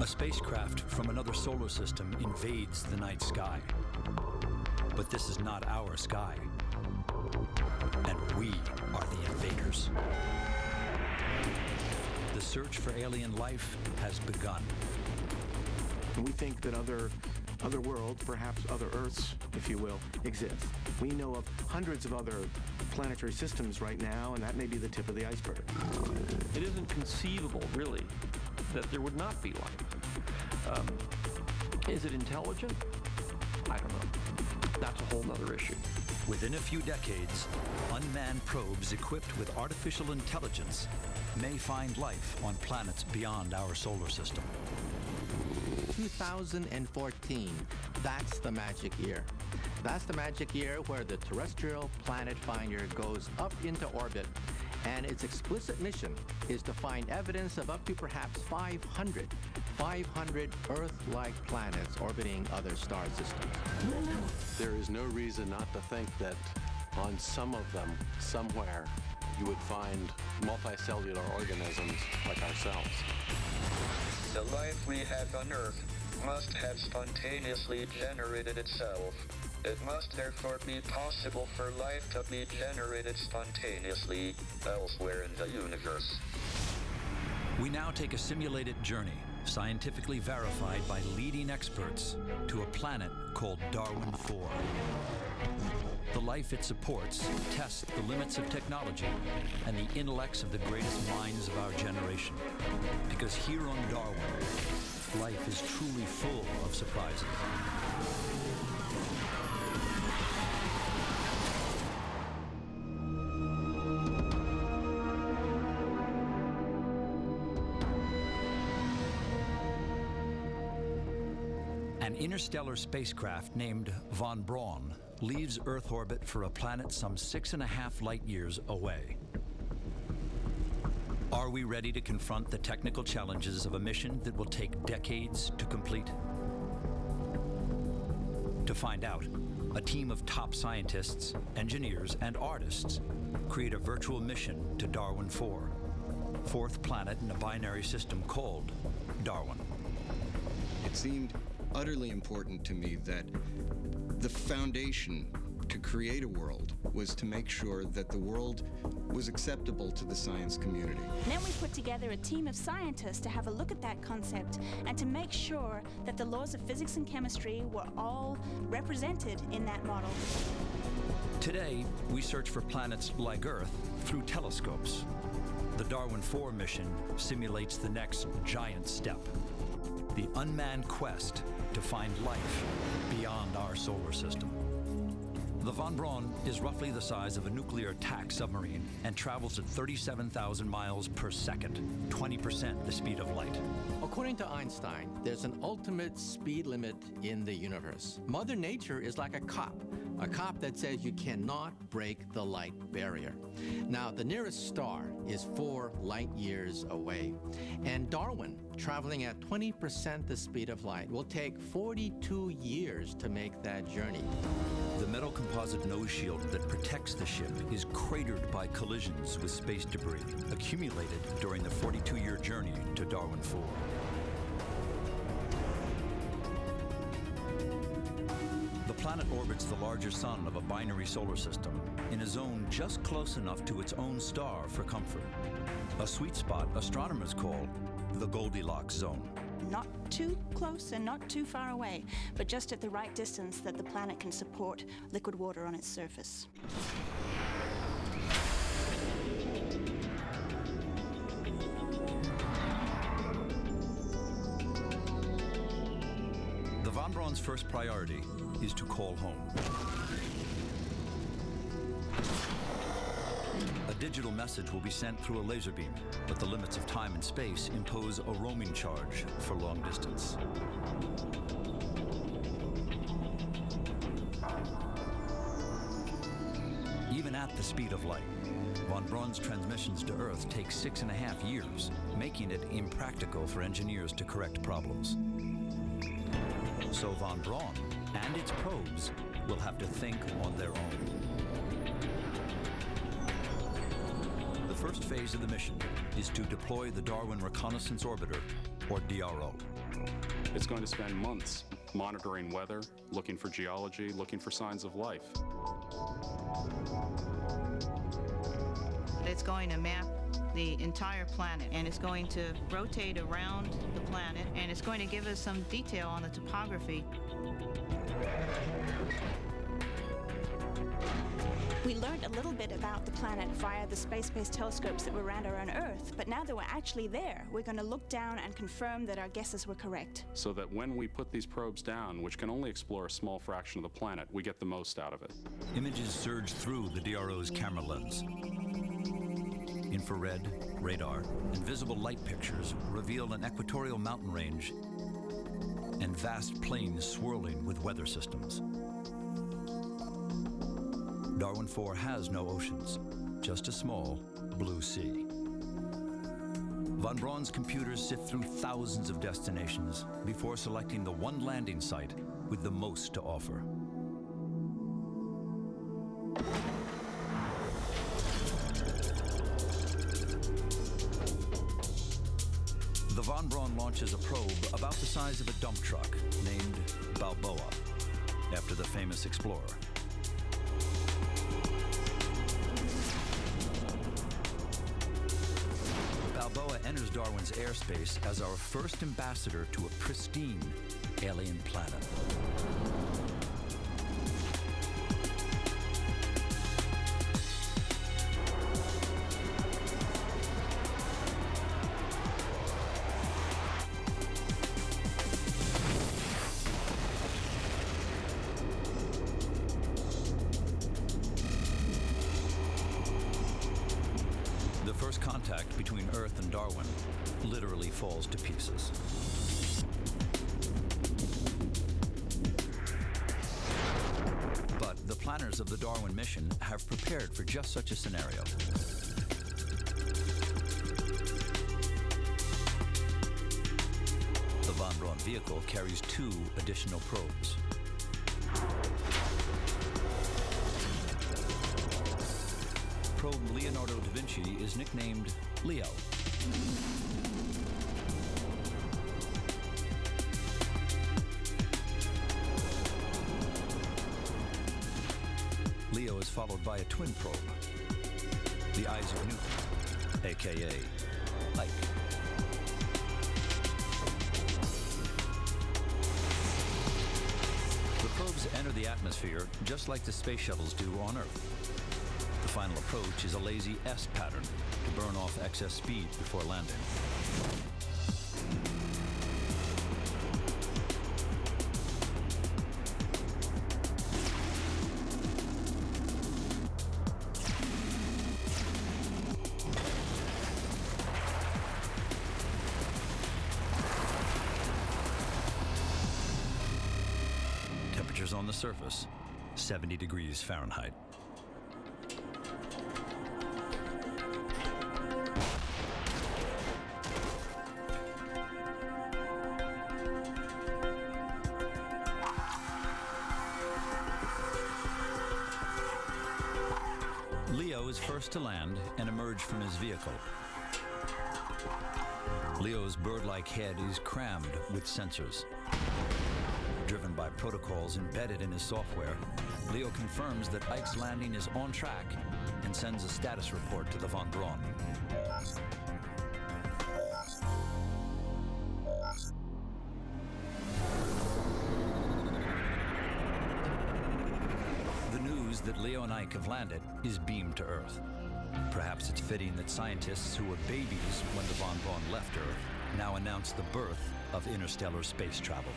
A spacecraft from another solar system invades the night sky. But this is not our sky. And we are the invaders. The search for alien life has begun. We think that other worlds, perhaps other Earths, if you will, exist. We know of hundreds of other planetary systems right now, and that may be the tip of the iceberg. It isn't conceivable, really, that there would not be life. Is it intelligent? I don't know. That's a whole other issue. Within a few decades, unmanned probes equipped with artificial intelligence may find life on planets beyond our solar system. 2014, that's the magic year. That's the magic year where the terrestrial planet finder goes up into orbit, and its explicit mission is to find evidence of up to perhaps 500 Earth-like planets orbiting other star systems. There is no reason not to think that on some of them, somewhere, you would find multicellular organisms like ourselves. The life we have on Earth must have spontaneously generated itself. It must therefore be possible for life to be generated spontaneously elsewhere in the universe. We now take a simulated journey, scientifically verified by leading experts, to a planet called Darwin IV. The life it supports tests the limits of technology and the intellects of the greatest minds of our generation. Because here on Darwin, life is truly full of surprises. An interstellar spacecraft named Von Braun leaves Earth orbit for a planet some 6.5 light years away. Are we ready to confront the technical challenges of a mission that will take decades to complete? To find out, a team of top scientists, engineers, and artists create a virtual mission to Darwin IV, fourth planet in a binary system called Darwin. It seemed utterly important to me that the foundation to create a world was to make sure that the world was acceptable to the science community. Then we put together a team of scientists to have a look at that concept and to make sure that the laws of physics and chemistry were all represented in that model. Today, we search for planets like Earth through telescopes. The Darwin IV mission simulates the next giant step, the unmanned quest to find life beyond our solar system. The Von Braun is roughly the size of a nuclear attack submarine and travels at 37,000 miles per second, 20% the speed of light. According to Einstein, there's an ultimate speed limit in the universe. Mother Nature is like a cop that says you cannot break the light barrier. Now, the nearest star is 4 light years away, and Darwin, traveling at 20% the speed of light, will take 42 years to make that journey. The metal composite nose shield that protects the ship is cratered by collisions with space debris accumulated during the 42-year journey to Darwin IV. The planet orbits the larger sun of a binary solar system in a zone just close enough to its own star for comfort. A sweet spot astronomers call the Goldilocks zone. Not too close and not too far away, but just at the right distance that the planet can support liquid water on its surface. The Von Braun's first priority is to call home. A digital message will be sent through a laser beam, but the limits of time and space impose a roaming charge for long distance. Even at the speed of light, Von Braun's transmissions to Earth take 6.5 years, making it impractical for engineers to correct problems. So Von Braun and its probes will have to think on their own. The first phase of the mission is to deploy the Darwin Reconnaissance Orbiter or DRO. It's going to spend months monitoring weather, looking for geology, looking for signs of life. It's going to map the entire planet, and it's going to rotate around the planet, and it's going to give us some detail on the topography. We learned a little bit about the planet via the space-based telescopes that were around our own Earth, but now that we're actually there, we're going to look down and confirm that our guesses were correct. So that when we put these probes down, which can only explore a small fraction of the planet, we get the most out of it. Images surge through the DRO's camera lens. Infrared, radar, and visible light pictures reveal an equatorial mountain range and vast plains swirling with weather systems. Darwin IV has no oceans, just a small blue sea. Von Braun's computers sift through thousands of destinations before selecting the one landing site with the most to offer. The Von Braun launches a probe about the size of a dump truck named Balboa, after the famous explorer. Balboa enters Darwin's airspace as our first ambassador to a pristine alien planet. The first contact between Earth and Darwin literally falls to pieces. But the planners of the Darwin mission have prepared for just such a scenario. The Von Braun vehicle carries 2 additional probes. Probe Leonardo da Vinci is nicknamed Leo. Leo is followed by a twin probe, the Eyes of Newton, aka Ike. The probes enter the atmosphere just like the space shuttles do on Earth. The final approach is a lazy S pattern to burn off excess speed before landing. Temperatures on the surface, 70 degrees Fahrenheit. Leo is first to land and emerge from his vehicle. Leo's bird-like head is crammed with sensors. Driven by protocols embedded in his software, Leo confirms that Ike's landing is on track and sends a status report to the Von Braun. The news that Leo and Ike have landed is beamed to Earth. Perhaps it's fitting that scientists who were babies when the Von Braun left Earth now announce the birth of interstellar space travel.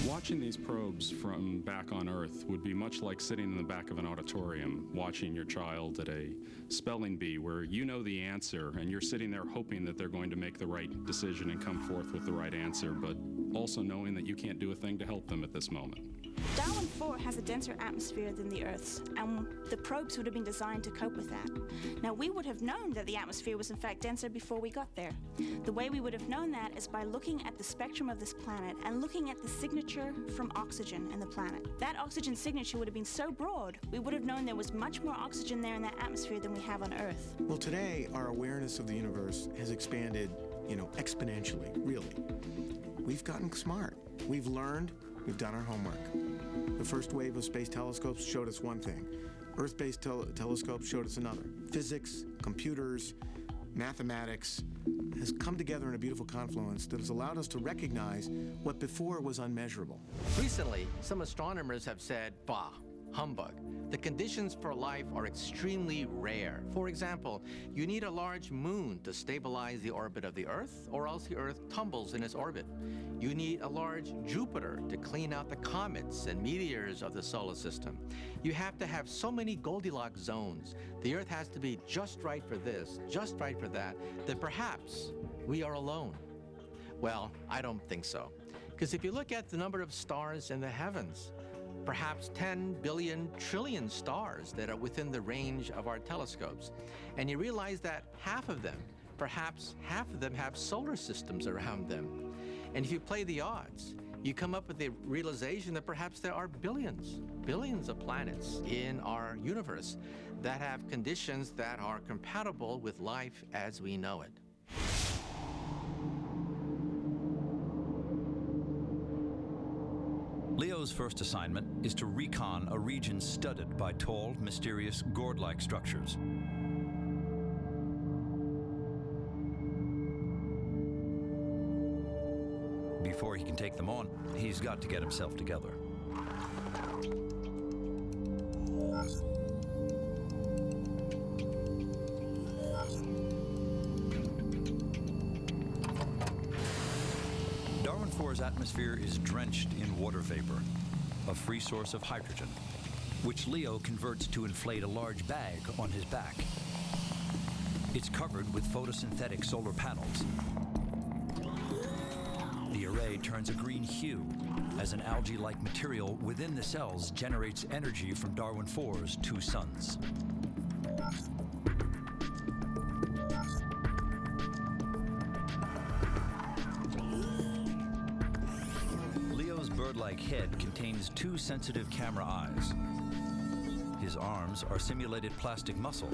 Watching these probes from back on Earth would be much like sitting in the back of an auditorium watching your child at a spelling bee where you know the answer and you're sitting there hoping that they're going to make the right decision and come forth with the right answer, but also knowing that you can't do a thing to help them at this moment. Darwin IV has a denser atmosphere than the Earth's, and the probes would have been designed to cope with that. Now, we would have known that the atmosphere was in fact denser before we got there. The way we would have known that is by looking at the spectrum of this planet and looking at the signature from oxygen in the planet. That oxygen signature would have been so broad, we would have known there was much more oxygen there in that atmosphere than we have on Earth. Well, today, our awareness of the universe has expanded exponentially, really. We've gotten smart. We've learned. We've done our homework. The first wave of space telescopes showed us one thing. Earth-based telescopes showed us another. Physics, computers, mathematics has come together in a beautiful confluence that has allowed us to recognize what before was unmeasurable. Recently, some astronomers have said, bah, humbug. The conditions for life are extremely rare. For example, you need a large moon to stabilize the orbit of the Earth, or else the Earth tumbles in its orbit. You need a large Jupiter to clean out the comets and meteors of the solar system. You have to have so many Goldilocks zones. The Earth has to be just right for this, just right for that perhaps we are alone. Well, I don't think so. Because if you look at the number of stars in the heavens, perhaps 10 billion trillion stars that are within the range of our telescopes. And you realize that perhaps half of them have solar systems around them. And if you play the odds, you come up with the realization that perhaps there are billions of planets in our universe that have conditions that are compatible with life as we know it. Leo's first assignment is to recon a region studded by tall, mysterious, gourd-like structures. Before he can take them on, he's got to get himself together. Darwin IV's atmosphere is drenched in water vapor, a free source of hydrogen, which Leo converts to inflate a large bag on his back. It's covered with photosynthetic solar panels. The array turns a green hue as an algae-like material within the cells generates energy from Darwin IV's 2 suns. Leo's bird-like head contains 2 sensitive camera eyes. His arms are simulated plastic muscle,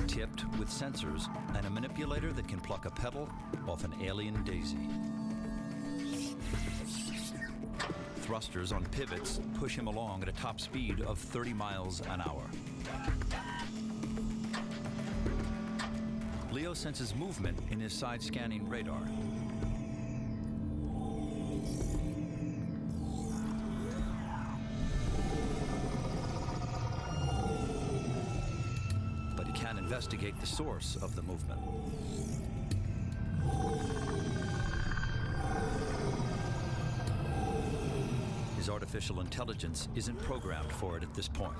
tipped with sensors and a manipulator that can pluck a petal off an alien daisy. Thrusters on pivots push him along at a top speed of 30 miles an hour. Leo senses movement in his side-scanning radar. But he can't investigate the source of the movement. His artificial intelligence isn't programmed for it at this point.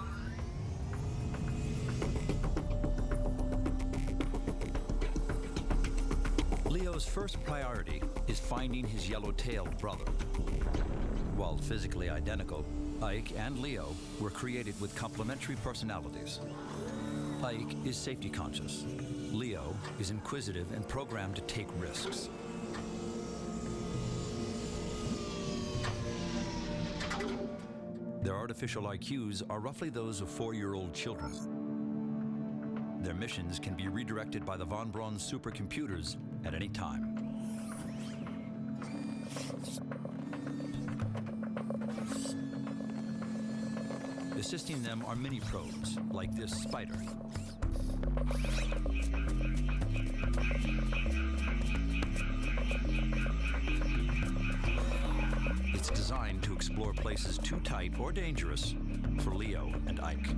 Leo's first priority is finding his yellow-tailed brother. While physically identical, Ike and Leo were created with complementary personalities. Ike is safety conscious. Leo is inquisitive and programmed to take risks. Their artificial IQs are roughly those of 4-year-old children. Their missions can be redirected by the von Braun supercomputers at any time. Assisting them are mini probes, like this spider. It's designed to explore places too tight or dangerous for Leo and Ike.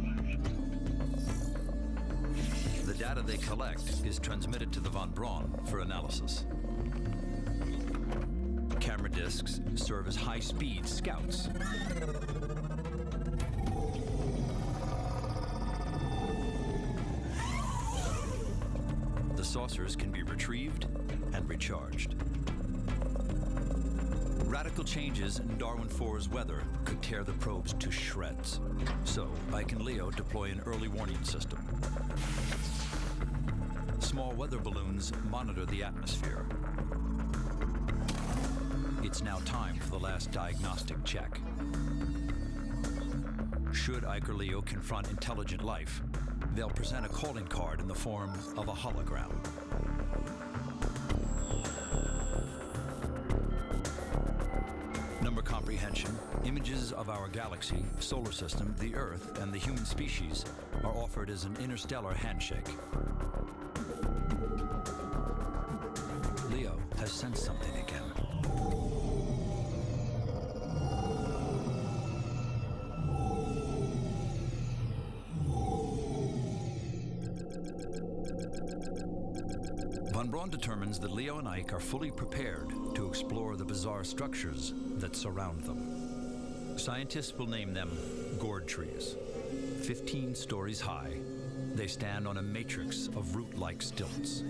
The data they collect is transmitted to the von Braun for analysis. Camera discs serve as high-speed scouts. The saucers can be retrieved and recharged. Radical changes in Darwin IV's weather could tear the probes to shreds. So Ike and Leo deploy an early warning system. Small weather balloons monitor the atmosphere. It's now time for the last diagnostic check. Should Ike or Leo confront intelligent life, they'll present a calling card in the form of a hologram. comprehension, images of our galaxy, solar system, the Earth, and the human species are offered as an interstellar handshake. Leo has sensed something again. Von Braun determines that Leo and Ike are fully prepared to explore the bizarre structures that surround them. Scientists will name them gourd trees. 15 stories high, they stand on a matrix of root-like stilts.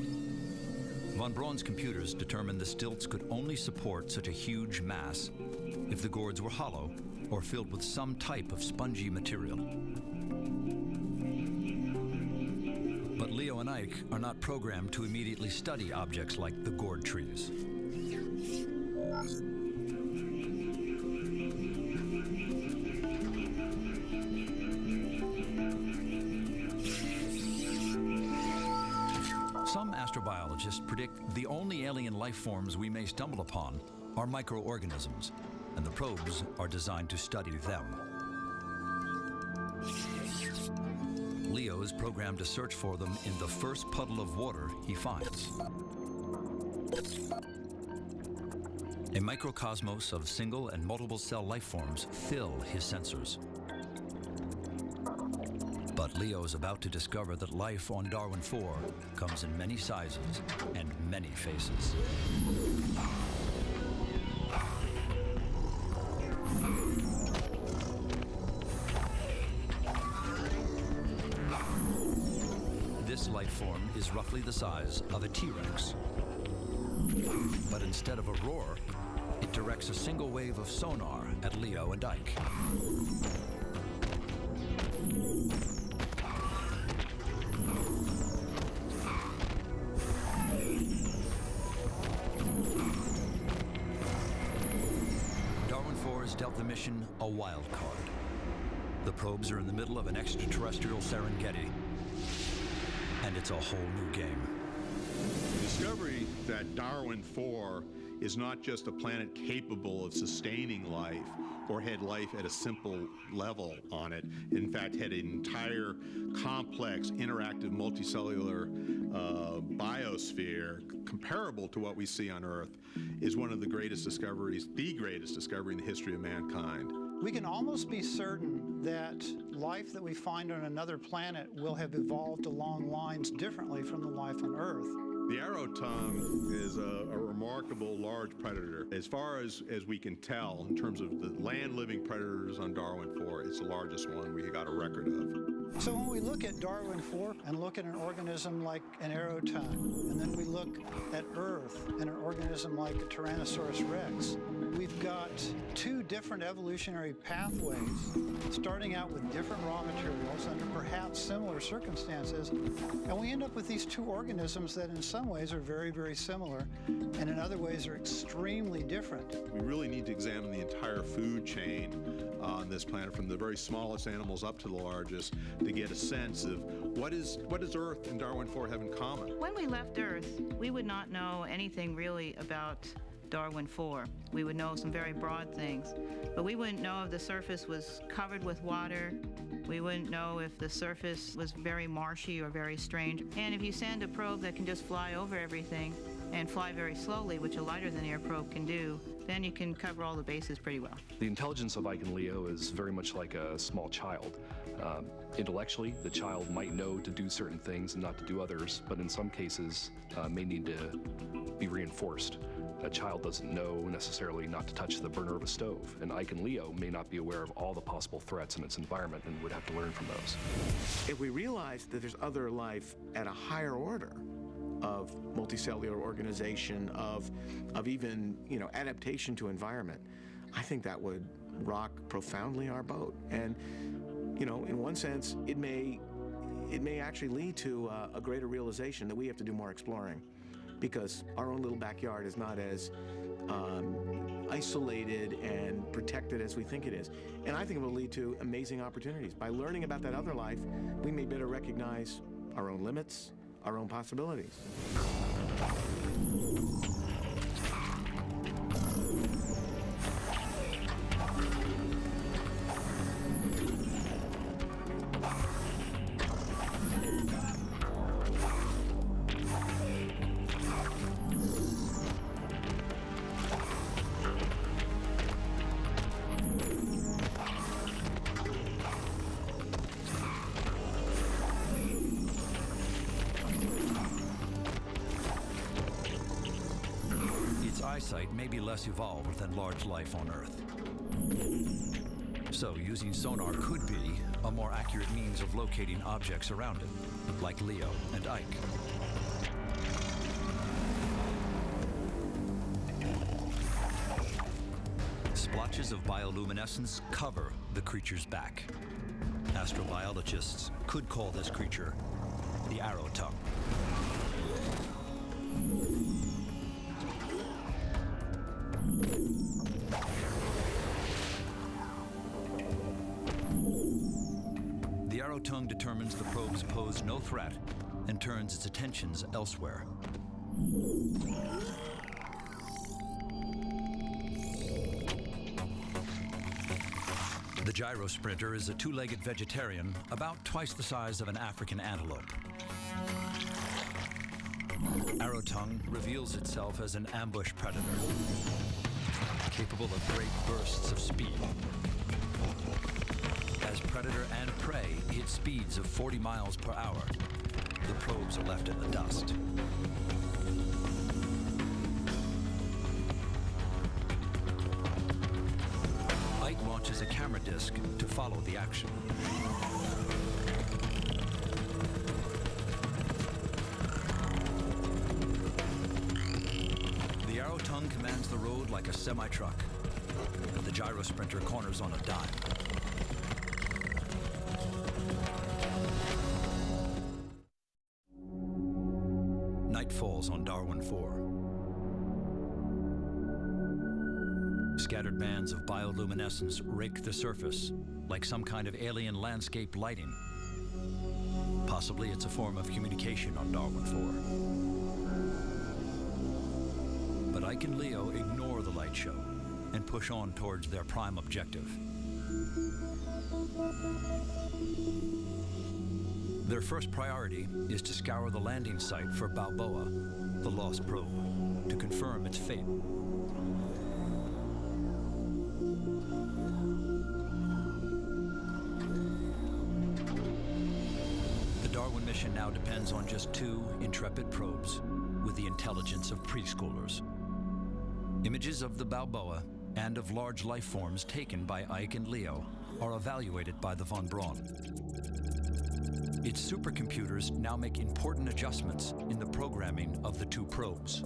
Von Braun's computers determined the stilts could only support such a huge mass if the gourds were hollow or filled with some type of spongy material. But Leo and Ike are not programmed to immediately study objects like the gourd trees. Some astrobiologists predict the only alien life forms we may stumble upon are microorganisms, and the probes are designed to study them. Leo is programmed to search for them in the first puddle of water he finds. A microcosmos of single and multiple cell life forms fill his sensors. But Leo is about to discover that life on Darwin IV comes in many sizes and many faces. This life form is roughly the size of a T-Rex. But instead of a roar, it directs a single wave of sonar at Leo and Ike. Darwin IV has dealt the mission a wild card. The probes are in the middle of an extraterrestrial Serengeti, and it's a whole new game. The discovery that Darwin IV is not just a planet capable of sustaining life or had life at a simple level on it, in fact had an entire complex interactive multicellular biosphere comparable to what we see on Earth, is one of the greatest discoveries, the greatest discovery in the history of mankind. We can almost be certain that life that we find on another planet will have evolved along lines differently from the life on Earth. The arrow tongue is a remarkable large predator. As far as we can tell, in terms of the land-living predators on Darwin IV, it's the largest one we got a record of. So when we look at Darwin IV and look at an organism like an arrow tongue, and then we look at Earth and an organism like a Tyrannosaurus rex, we've got two different evolutionary pathways, starting out with different raw materials under perhaps similar circumstances, and we end up with these two organisms that in some ways are very, very similar, and in other ways are extremely different. We really need to examine the entire food chain on this planet, from the very smallest animals up to the largest, to get a sense of what does Earth and Darwin IV have in common. When we left Earth, we would not know anything really about Darwin IV. We would know some very broad things, but we wouldn't know if the surface was covered with water. We wouldn't know if the surface was very marshy or very strange. And if you send a probe that can just fly over everything and fly very slowly, which a lighter-than-air probe can do, then you can cover all the bases pretty well. The intelligence of Ike and Leo is very much like a small child. Intellectually, the child might know to do certain things and not to do others, but in some cases may need to be reinforced. A child doesn't know necessarily not to touch the burner of a stove, and Ike and Leo may not be aware of all the possible threats in its environment and would have to learn from those. If we realize that there's other life at a higher order of multicellular organization, of even, adaptation to environment, I think that would rock profoundly our boat. And, in one sense, it may actually lead to a greater realization that we have to do more exploring, because our own little backyard is not as isolated and protected as we think it is. And I think it will lead to amazing opportunities. By learning about that other life, we may better recognize our own limits, our own possibilities. eyesight may be less evolved than large life on Earth. So using sonar could be a more accurate means of locating objects around it, like Leo and Ike. Splotches of bioluminescence cover the creature's back. Astrobiologists could call this creature the arrow tongue. The arrow tongue determines the probes pose no threat and turns its attentions elsewhere. The gyrosprinter is a two-legged vegetarian about twice the size of an African antelope. Arrow tongue reveals itself as an ambush predator, capable of great bursts of speed. As predator and prey hit speeds of 40 miles per hour, the probes are left in the dust. Ike launches a camera disc to follow the action. The arrow tongue commands the road like a semi-truck. The gyrosprinter corners on a dime. Night falls on Darwin IV. Scattered bands of bioluminescence rake the surface like some kind of alien landscape lighting. Possibly it's a form of communication on Darwin IV. But Ike and Leo ignore the light show and push on towards their prime objective. Their first priority is to scour the landing site for Balboa, the lost probe, to confirm its fate. The Darwin mission now depends on just 2 intrepid probes with the intelligence of preschoolers. Images of the Balboa and of large life forms taken by Ike and Leo are evaluated by the von Braun. Its supercomputers now make important adjustments in the programming of the 2 probes.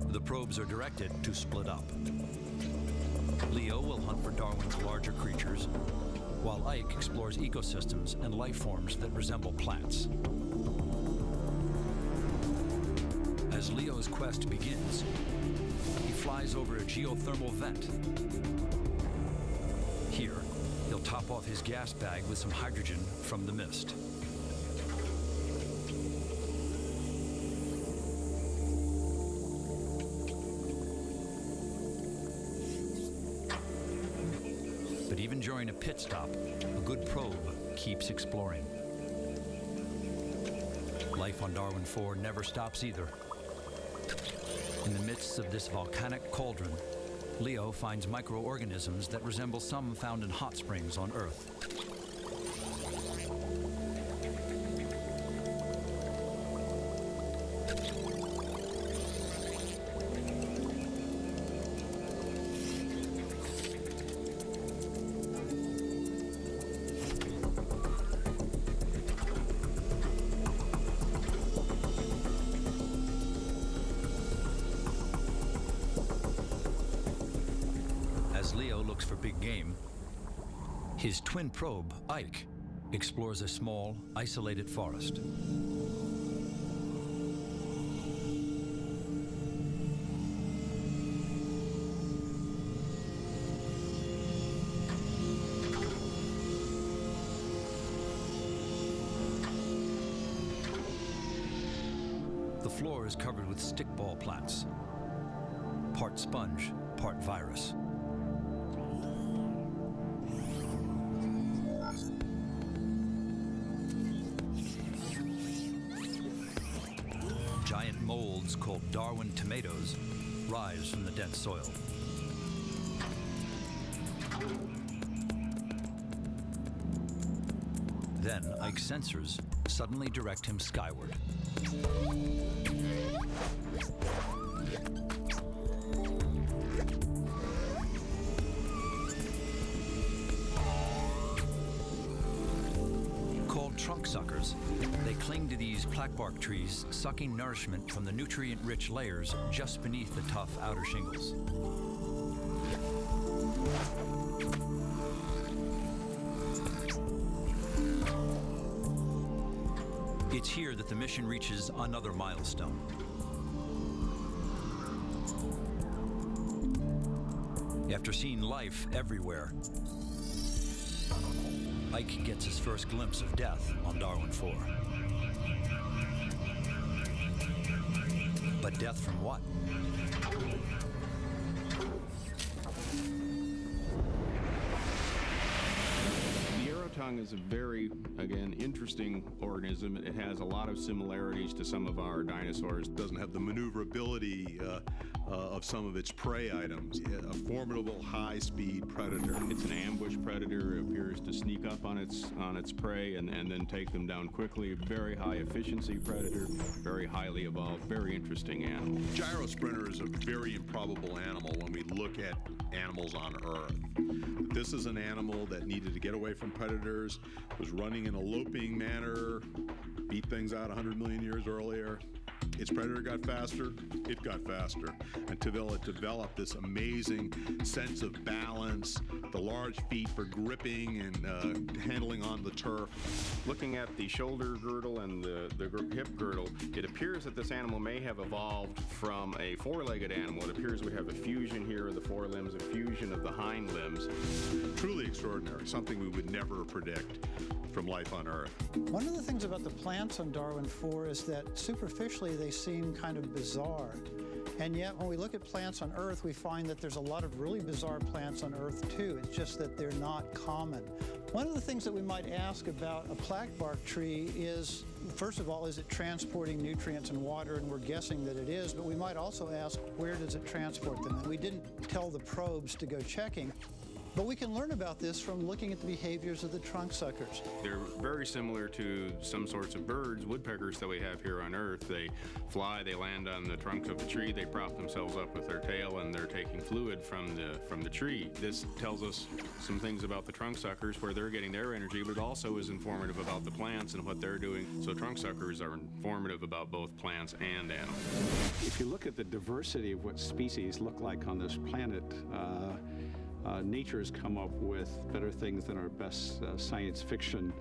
The probes are directed to split up. Leo will hunt for Darwin's larger creatures, while Ike explores ecosystems and life forms that resemble plants. As Leo's quest begins, he flies over a geothermal vent. Here, he'll top off his gas bag with some hydrogen from the mist. But even during a pit stop, a good probe keeps exploring. Life on Darwin IV never stops either. In the midst of this volcanic cauldron, Leo finds microorganisms that resemble some found in hot springs on Earth. As Leo looks for big game, his twin probe, Ike, explores a small, isolated forest. The floor is covered with stickball plants, part sponge, part virus. Giant molds called Darwin tomatoes rise from the dense soil. Then Ike's sensors suddenly direct him skyward. suckers. They cling to these plaque-bark trees, sucking nourishment from the nutrient-rich layers just beneath the tough outer shingles. It's here that the mission reaches another milestone. After seeing life everywhere, Ike gets his first glimpse of death on Darwin IV. But death from what? Orangutan is a very, again, interesting organism. It has a lot of similarities to some of our dinosaurs. It doesn't have the maneuverability of some of its prey items. A formidable high-speed predator. It's an ambush predator. It appears to sneak up on its prey and then take them down quickly. Very high efficiency predator, very highly evolved, very interesting animal. Gyrosprinter is a very improbable animal when we look at animals on Earth. This is an animal that needed to get away from predators, was running in a loping manner, beat things out 100 million years earlier. Its predator got faster, it got faster, until it developed this amazing sense of balance, the large feet for gripping and handling on the turf. Looking at the shoulder girdle and the hip girdle, it appears that this animal may have evolved from a four-legged animal. It appears we have a fusion here of the forelimbs, a fusion of the hind limbs. Truly extraordinary, something we would never predict from life on Earth. One of the things about the plants on Darwin IV is that superficially they seem kind of bizarre. And yet when we look at plants on Earth, we find that there's a lot of really bizarre plants on Earth too. It's just that they're not common. One of the things that we might ask about a plaque-bark tree is, first of all, is it transporting nutrients and water? And we're guessing that it is, but we might also ask, where does it transport them? And we didn't tell the probes to go checking. But we can learn about this from looking at the behaviors of the trunk suckers. They're very similar to some sorts of birds, woodpeckers that we have here on Earth. They fly, they land on the trunk of the tree, they prop themselves up with their tail, and they're taking fluid from the tree. This tells us some things about the trunk suckers, where they're getting their energy, but it also is informative about the plants and what they're doing. So trunk suckers are informative about both plants and animals. If you look at the diversity of what species look like on this planet, nature has come up with better things than our best science fiction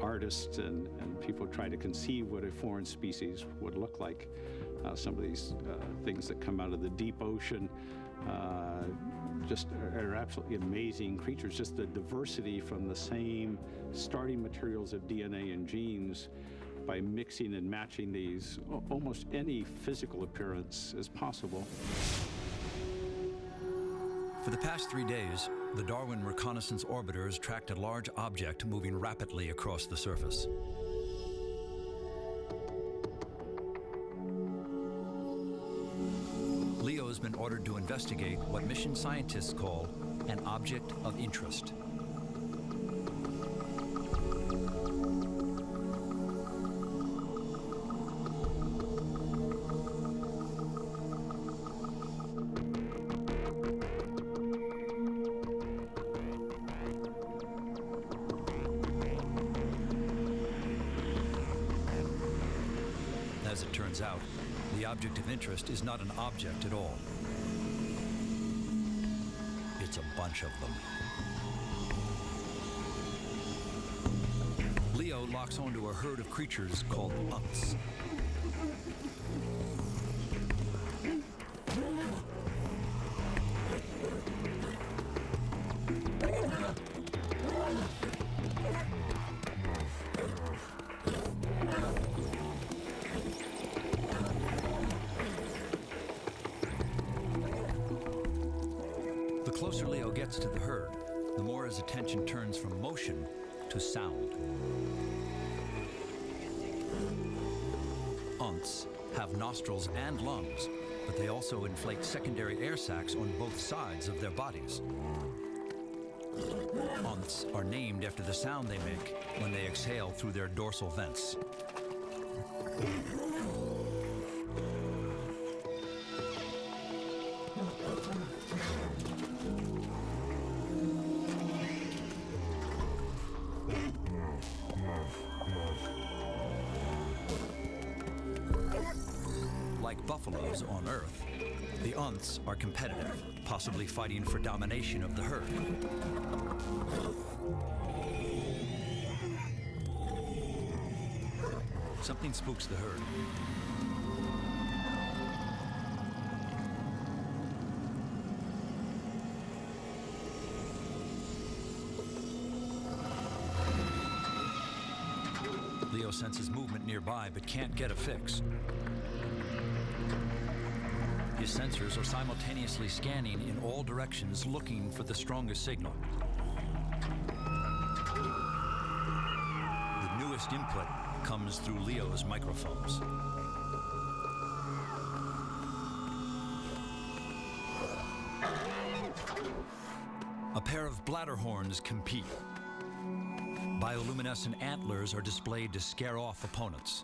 artists and people try to conceive what a foreign species would look like. Some of these things that come out of the deep ocean just are absolutely amazing creatures. Just the diversity from the same starting materials of DNA and genes, by mixing and matching these, almost any physical appearance is possible. For the past 3 days, the Darwin reconnaissance orbiters tracked a large object moving rapidly across the surface. Leo has been ordered to investigate what mission scientists call an object of interest. As it turns out, the object of interest is not an object at all. It's a bunch of them. Leo locks onto a herd of creatures called unts. The closer Leo gets to the herd, the more his attention turns from motion to sound. Unts have nostrils and lungs, but they also inflate secondary air sacs on both sides of their bodies. Unts are named after the sound they make when they exhale through their dorsal vents. like buffaloes on Earth, the Unths are competitive, possibly fighting for domination of the herd. Something spooks the herd. Leo senses movement nearby but can't get a fix. His sensors are simultaneously scanning in all directions, looking for the strongest signal. The newest input comes through Leo's microphones. A pair of bladder horns compete. Bioluminescent antlers are displayed to scare off opponents.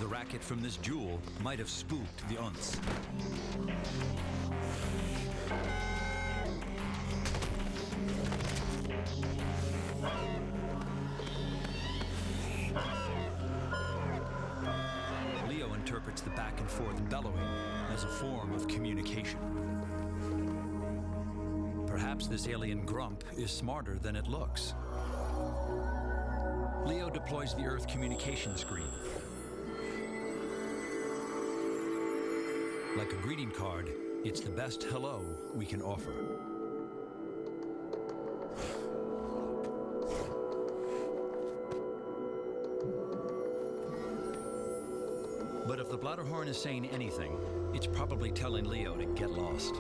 The racket from this jewel might have spooked the Unths. Leo interprets the back and forth bellowing as a form of communication. Perhaps this alien grump is smarter than it looks. Leo deploys the Earth communication screen. Like a greeting card, it's the best hello we can offer. But if the bladderhorn is saying anything, it's probably telling Leo to get lost.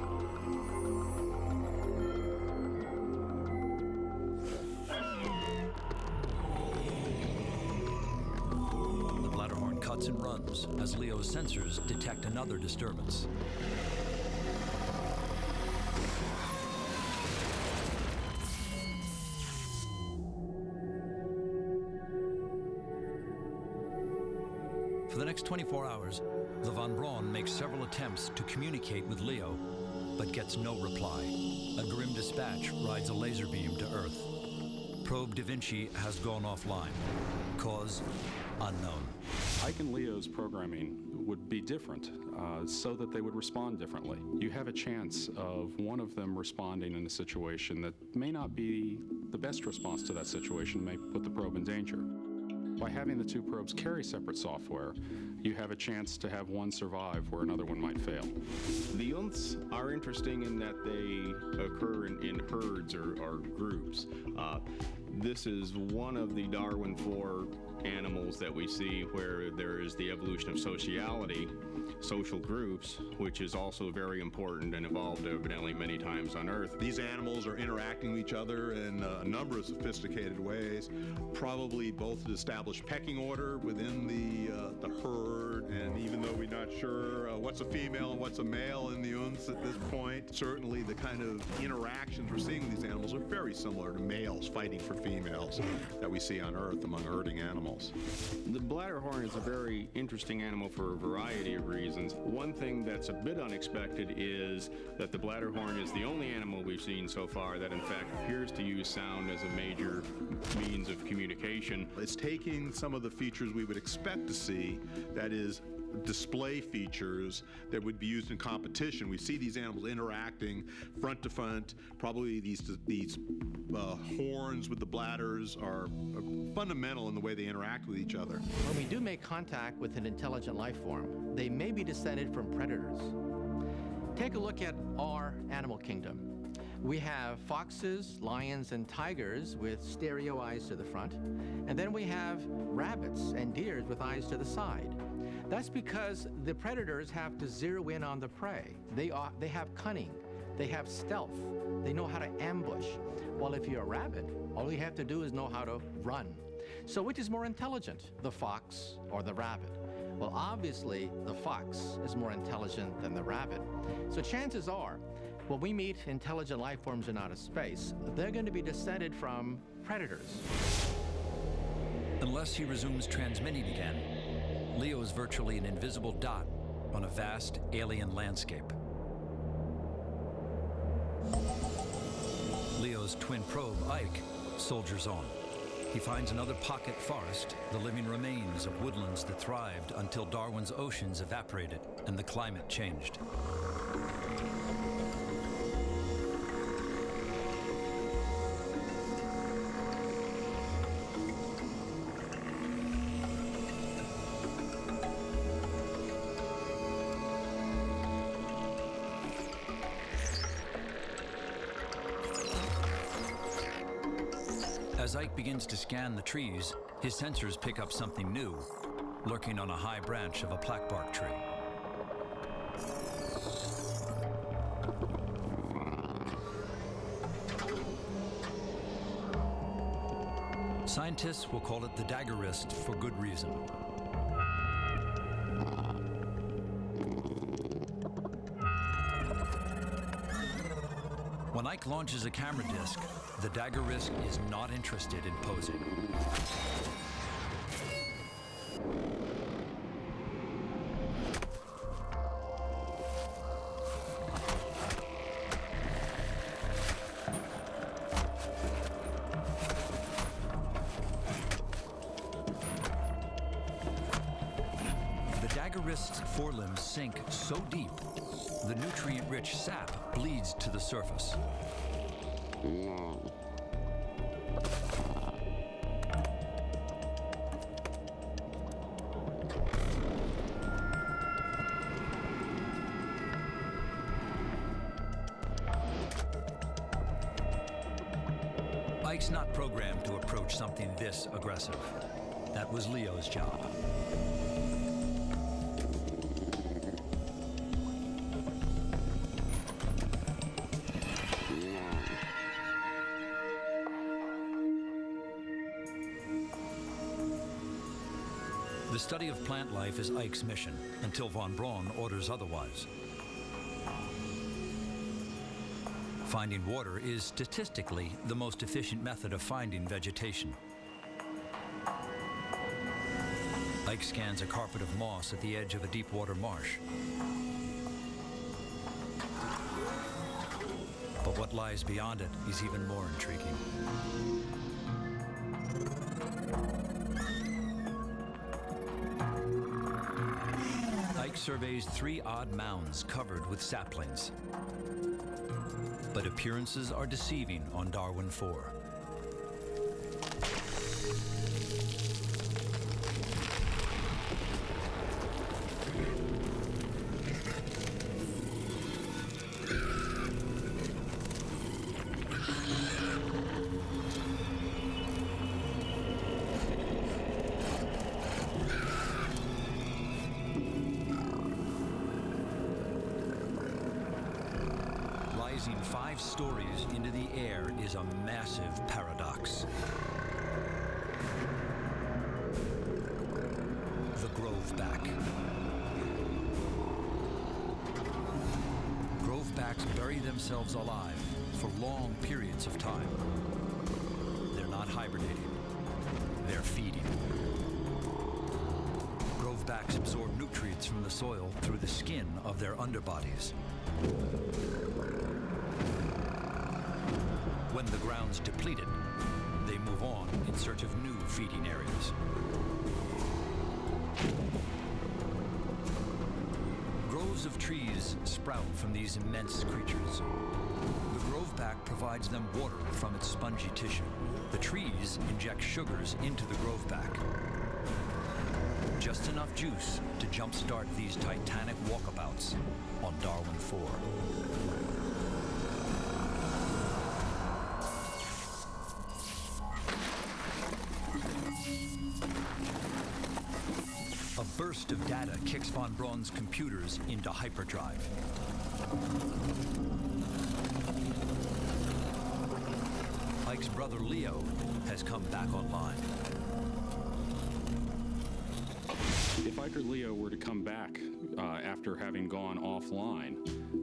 The bladderhorn cuts and runs as Leo's sensors detect another disturbance. For the next 24 hours, the Von Braun makes several attempts to communicate with Leo, but gets no reply. A grim dispatch rides a laser beam to Earth. Probe Da Vinci has gone offline. Cause unknown. Ike and Leo's programming would be different so that they would respond differently. You have a chance of one of them responding in a situation that may not be the best response to that situation, may put the probe in danger. By having the two probes carry separate software, you have a chance to have one survive where another one might fail. The Unths are interesting in that they occur in herds or groups. This is one of the Darwin IV animals that we see where there is the evolution of sociality, social groups, which is also very important and evolved evidently many times on Earth. These animals are interacting with each other in a number of sophisticated ways, probably both to establish pecking order within the herd, and even though we're not sure what's a female and what's a male in the Unths at this point, certainly the kind of interactions we're seeing with these animals are very similar to males fighting for females that we see on Earth among herding animals. The bladderhorn is a very interesting animal for a variety of reasons. One thing that's a bit unexpected is that the bladderhorn is the only animal we've seen so far that in fact appears to use sound as a major means of communication. It's taking some of the features we would expect to see, that is, display features that would be used in competition. We see these animals interacting front to front. Probably these horns with the bladders are fundamental in the way they interact with each other. When we do make contact with an intelligent life form, they may be descended from predators. Take a look at our animal kingdom. We have foxes, lions, and tigers with stereo eyes to the front, and then we have rabbits and deers with eyes to the side. That's because the predators have to zero in on the prey. They have cunning, they have stealth, they know how to ambush. While if you're a rabbit, all you have to do is know how to run. So which is more intelligent, the fox or the rabbit? Well, obviously, the fox is more intelligent than the rabbit. So chances are, when we meet intelligent life forms in outer space, they're going to be descended from predators. Unless he resumes transmitting again, Leo is virtually an invisible dot on a vast alien landscape. Leo's twin probe, Ike, soldiers on. He finds another pocket forest, the living remains of woodlands that thrived until Darwin's oceans evaporated and the climate changed. As Ike begins to scan the trees, his sensors pick up something new, lurking on a high branch of a plaquebark tree. Scientists will call it the dagger wrist for good reason. When Ike launches a camera disc, the dagger wrist is not interested in posing. The dagger wrist's forelimbs sink so deep, the nutrient-rich sap bleeds to the surface. Ike's not programmed to approach something this aggressive. That was Leo's job. The study of plant life is Ike's mission, until von Braun orders otherwise. Finding water is statistically the most efficient method of finding vegetation. Ike scans a carpet of moss at the edge of a deep water marsh. But what lies beyond it is even more intriguing. Ike surveys 3 odd mounds covered with saplings. But appearances are deceiving on Darwin IV. Rising 5 stories into the air is a massive paradox. The Groveback. Grovebacks bury themselves alive for long periods of time. They're not hibernating, they're feeding. Grovebacks absorb nutrients from the soil through the skin of their underbodies. When the ground's depleted, they move on in search of new feeding areas. Groves of trees sprout from these immense creatures. The Groveback provides them water from its spongy tissue. The trees inject sugars into the Groveback. Just enough juice to jumpstart these titanic walkabouts on Darwin IV. A burst of data kicks von Braun's computers into hyperdrive. Ike's brother Leo has come back online. If Ike or Leo were to come back after having gone offline,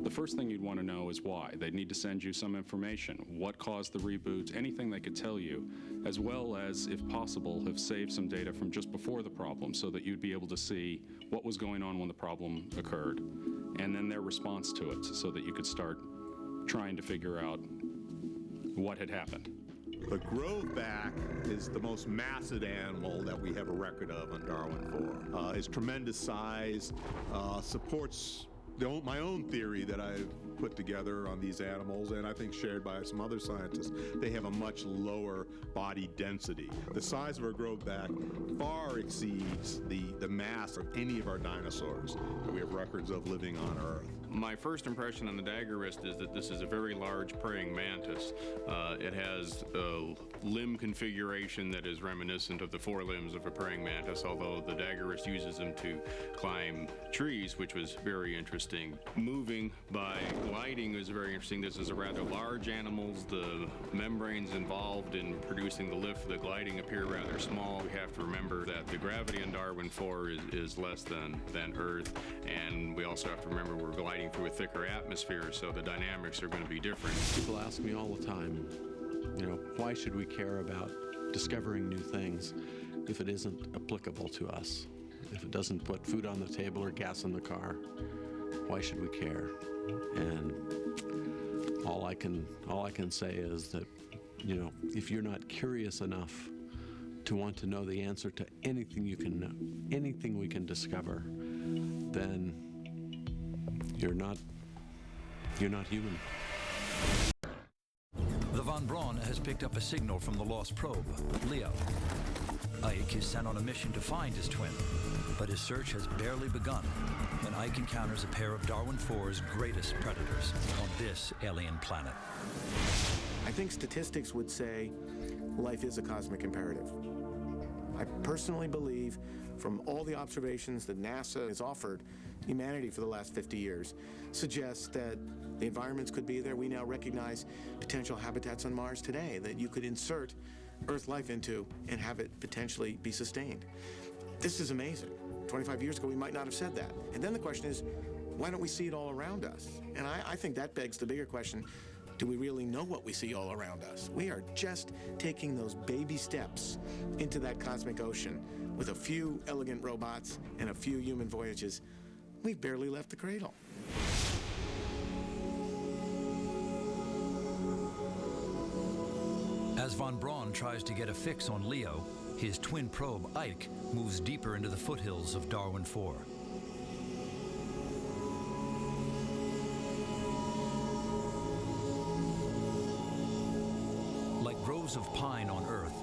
the first thing you'd want to know is why. They'd need to send you some information. What caused the reboot? Anything they could tell you, as well as, if possible, have saved some data from just before the problem so that you'd be able to see what was going on when the problem occurred, and then their response to it so that you could start trying to figure out what had happened. The Groveback is the most massive animal that we have a record of on Darwin IV. Its tremendous size supports my own theory that I've put together on these animals, and I think shared by some other scientists. They have a much lower body density. The size of our Groveback far exceeds the mass of any of our dinosaurs that we have records of living on Earth. My first impression on the dagger wrist is that this is a very large praying mantis. It has a limb configuration that is reminiscent of the forelimbs of a praying mantis, although the dagger wrist uses them to climb trees, which was very interesting. Moving by gliding is very interesting. This is a rather large animal. The membranes involved in producing the lift for the gliding appear rather small. We have to remember that the gravity on Darwin IV is less than Earth, and we also have to remember we're gliding through a thicker atmosphere, so the dynamics are going to be different. People ask me all the time, why should we care about discovering new things if it isn't applicable to us? If it doesn't put food on the table or gas in the car, why should we care? And all I can say is that, if you're not curious enough to want to know the answer to anything you can know, anything we can discover, then you're not human. The Von Braun has picked up a signal from the lost probe, Leo. Ike is sent on a mission to find his twin, but his search has barely begun when Ike encounters a pair of Darwin IV's greatest predators on this alien planet. I think statistics would say life is a cosmic imperative. I personally believe, from all the observations that NASA has offered humanity for the last 50 years, suggests that the environments could be there. We now recognize potential habitats on Mars today that you could insert Earth life into and have it potentially be sustained. This is amazing. 25 years ago, we might not have said that. And then the question is, why don't we see it all around us? And I think that begs the bigger question, do we really know what we see all around us? We are just taking those baby steps into that cosmic ocean with a few elegant robots and a few human voyages. We've barely left the cradle. As Von Braun tries to get a fix on Leo, his twin probe, Ike, moves deeper into the foothills of Darwin IV. Like groves of pine on Earth,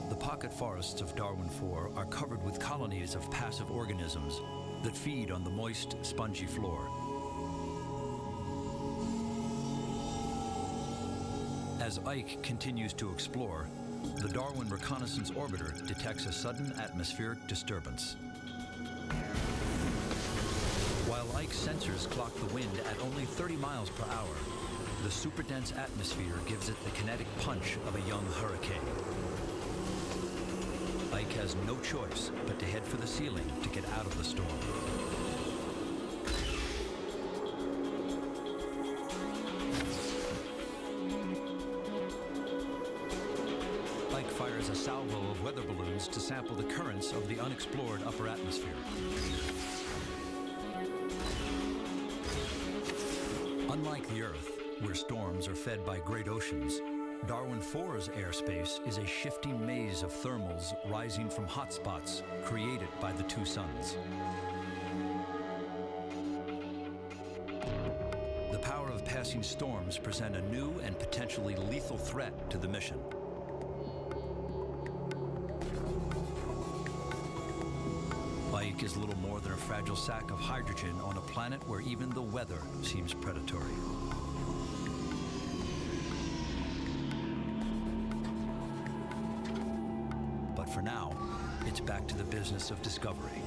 the pocket forests of Darwin IV are covered with colonies of passive organisms that feed on the moist, spongy floor. As Ike continues to explore, the Darwin Reconnaissance Orbiter detects a sudden atmospheric disturbance. While Ike's sensors clock the wind at only 30 miles per hour, the superdense atmosphere gives it the kinetic punch of a young hurricane. Ike has no choice but to head for the ceiling to get out of the storm. Ike fires a salvo of weather balloons to sample the currents of the unexplored upper atmosphere. Unlike the Earth, where storms are fed by great oceans, Darwin IV's airspace is a shifting maze of thermals rising from hotspots created by the two suns. The power of passing storms present a new and potentially lethal threat to the mission. Ike is little more than a fragile sack of hydrogen on a planet where even the weather seems predatory. But for now, it's back to the business of discovery.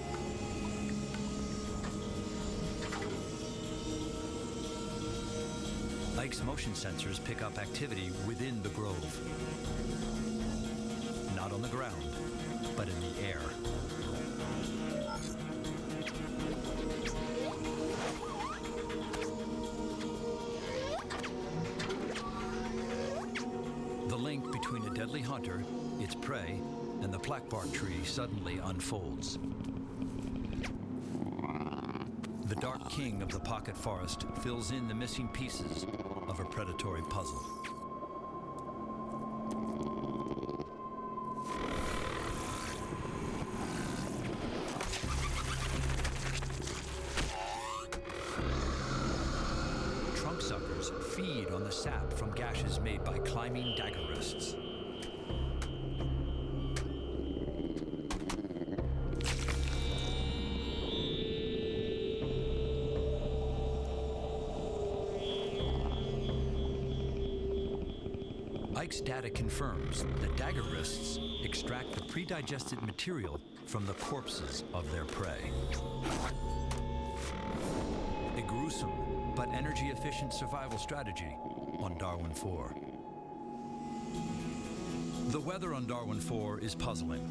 Ike's motion sensors pick up activity within the grove. Not on the ground, but in the air. hunter, its prey, and the blackbark tree suddenly unfolds. The dark king of the pocket forest fills in the missing pieces of a predatory puzzle. Trunk suckers feed on the sap from gashes made by climbing daggerists. Ike's data confirms that daggerists extract the pre-digested material from the corpses of their prey. A gruesome but energy-efficient survival strategy on Darwin IV. The weather on Darwin IV is puzzling.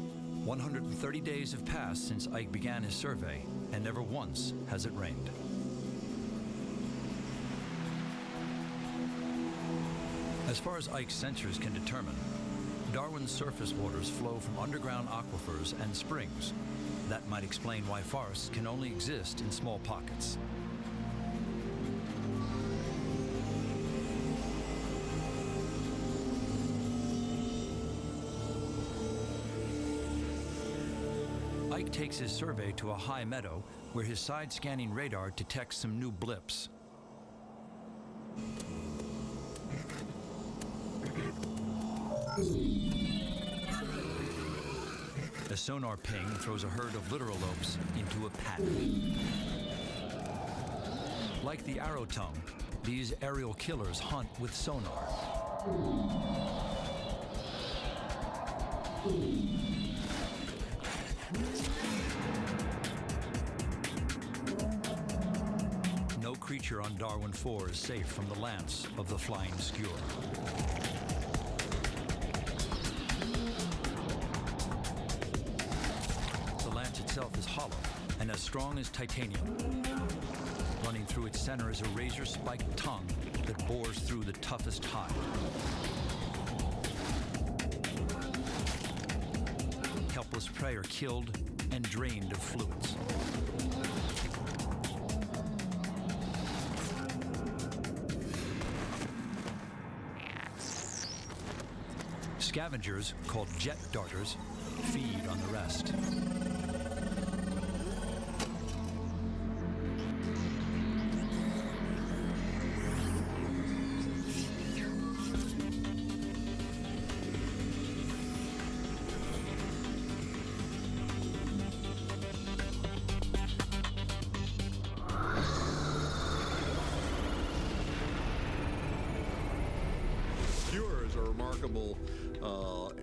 130 days have passed since Ike began his survey, and never once has it rained. As far as Ike's sensors can determine, Darwin's surface waters flow from underground aquifers and springs. That might explain why forests can only exist in small pockets. Ike takes his survey to a high meadow where his side-scanning radar detects some new blips. A sonar ping throws a herd of literalopes into a paddock. Like the arrow tongue, these aerial killers hunt with sonar. No creature on Darwin IV is safe from the lance of the flying skewer. Itself is hollow and as strong as titanium. Running through its center is a razor-spiked tongue that bores through the toughest hide. Helpless prey are killed and drained of fluids. Scavengers, called jet darters, feed on the rest. Skewers are remarkable,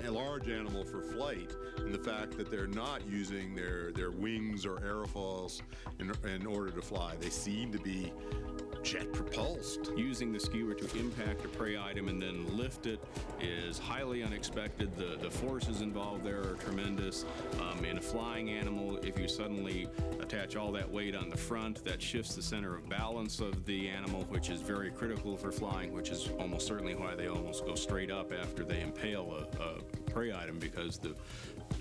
a large animal for flight, in the fact that they're not using their wings or aerofoils in order to fly. They seem to be jet propulsed. Using the skewer to impact a prey item and then lift it is highly unexpected. The forces involved there are tremendous. In a flying animal, if you suddenly attach all that weight on the front, that shifts the center of balance of the animal, which is very critical for flying, which is almost certainly why they almost go straight up after they impale a prey item, because the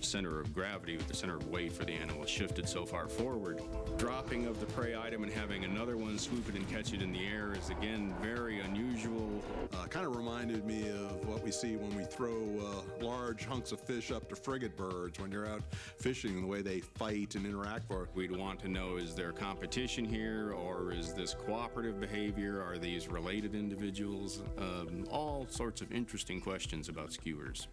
center of gravity, the center of weight for the animal is shifted so far forward. Dropping of the prey item and having another one swoop it and catch it in the air is again very unusual. Kind of reminded me of what we see when we throw large hunks of fish up to frigate birds when you're out fishing, and the way they fight and interact for it. We'd want to know, is there competition here, or is this cooperative behavior? Are these related individuals? All sorts of interesting questions about skewers.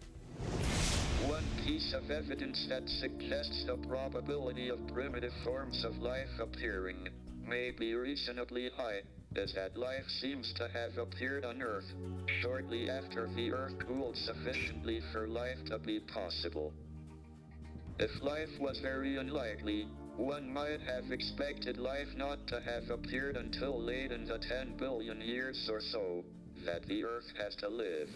One piece of evidence that suggests the probability of primitive forms of life appearing may be reasonably high is that life seems to have appeared on Earth shortly after the Earth cooled sufficiently for life to be possible. If life was very unlikely, one might have expected life not to have appeared until late in the 10 billion years or so that the Earth has to live.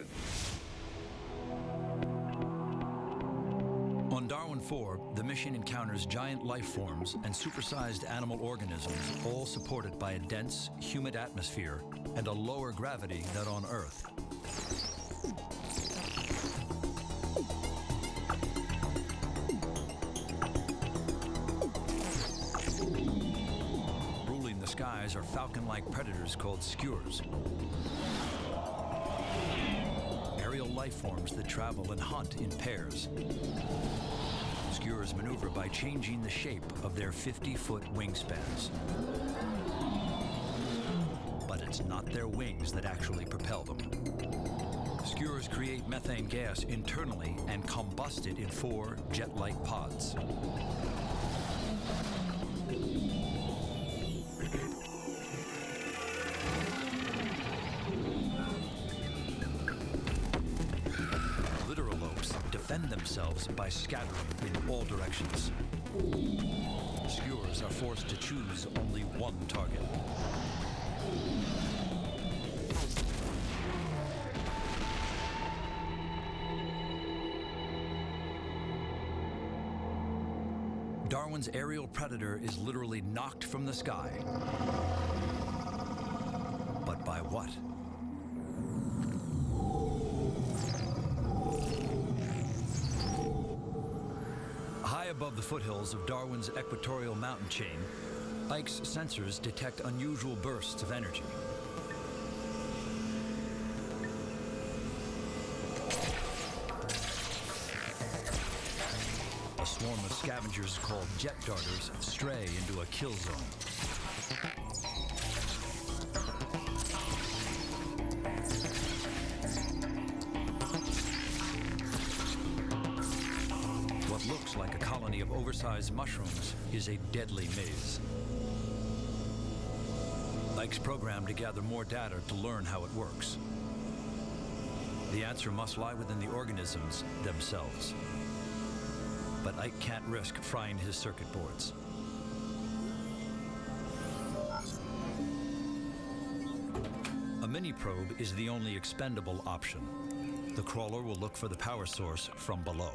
On Darwin IV, the mission encounters giant life forms and supersized animal organisms, all supported by a dense, humid atmosphere and a lower gravity than on Earth. skies are falcon-like predators called skewers. Aerial life forms that travel and hunt in pairs. Skewers maneuver by changing the shape of their 50-foot wingspans. But it's not their wings that actually propel them. Skewers create methane gas internally and combust it in 4 jet-like pods. Defend themselves by scattering in all directions. Skewers are forced to choose only one target. Darwin's aerial predator is literally knocked from the sky. But by what? High above the foothills of Darwin's equatorial mountain chain, Ike's sensors detect unusual bursts of energy. A swarm of scavengers called jet darters stray into a kill zone. What looks like a colony of oversized mushrooms is a deadly maze. Ike's programmed to gather more data to learn how it works. The answer must lie within the organisms themselves. But Ike can't risk frying his circuit boards. A mini probe is the only expendable option. The crawler will look for the power source from below.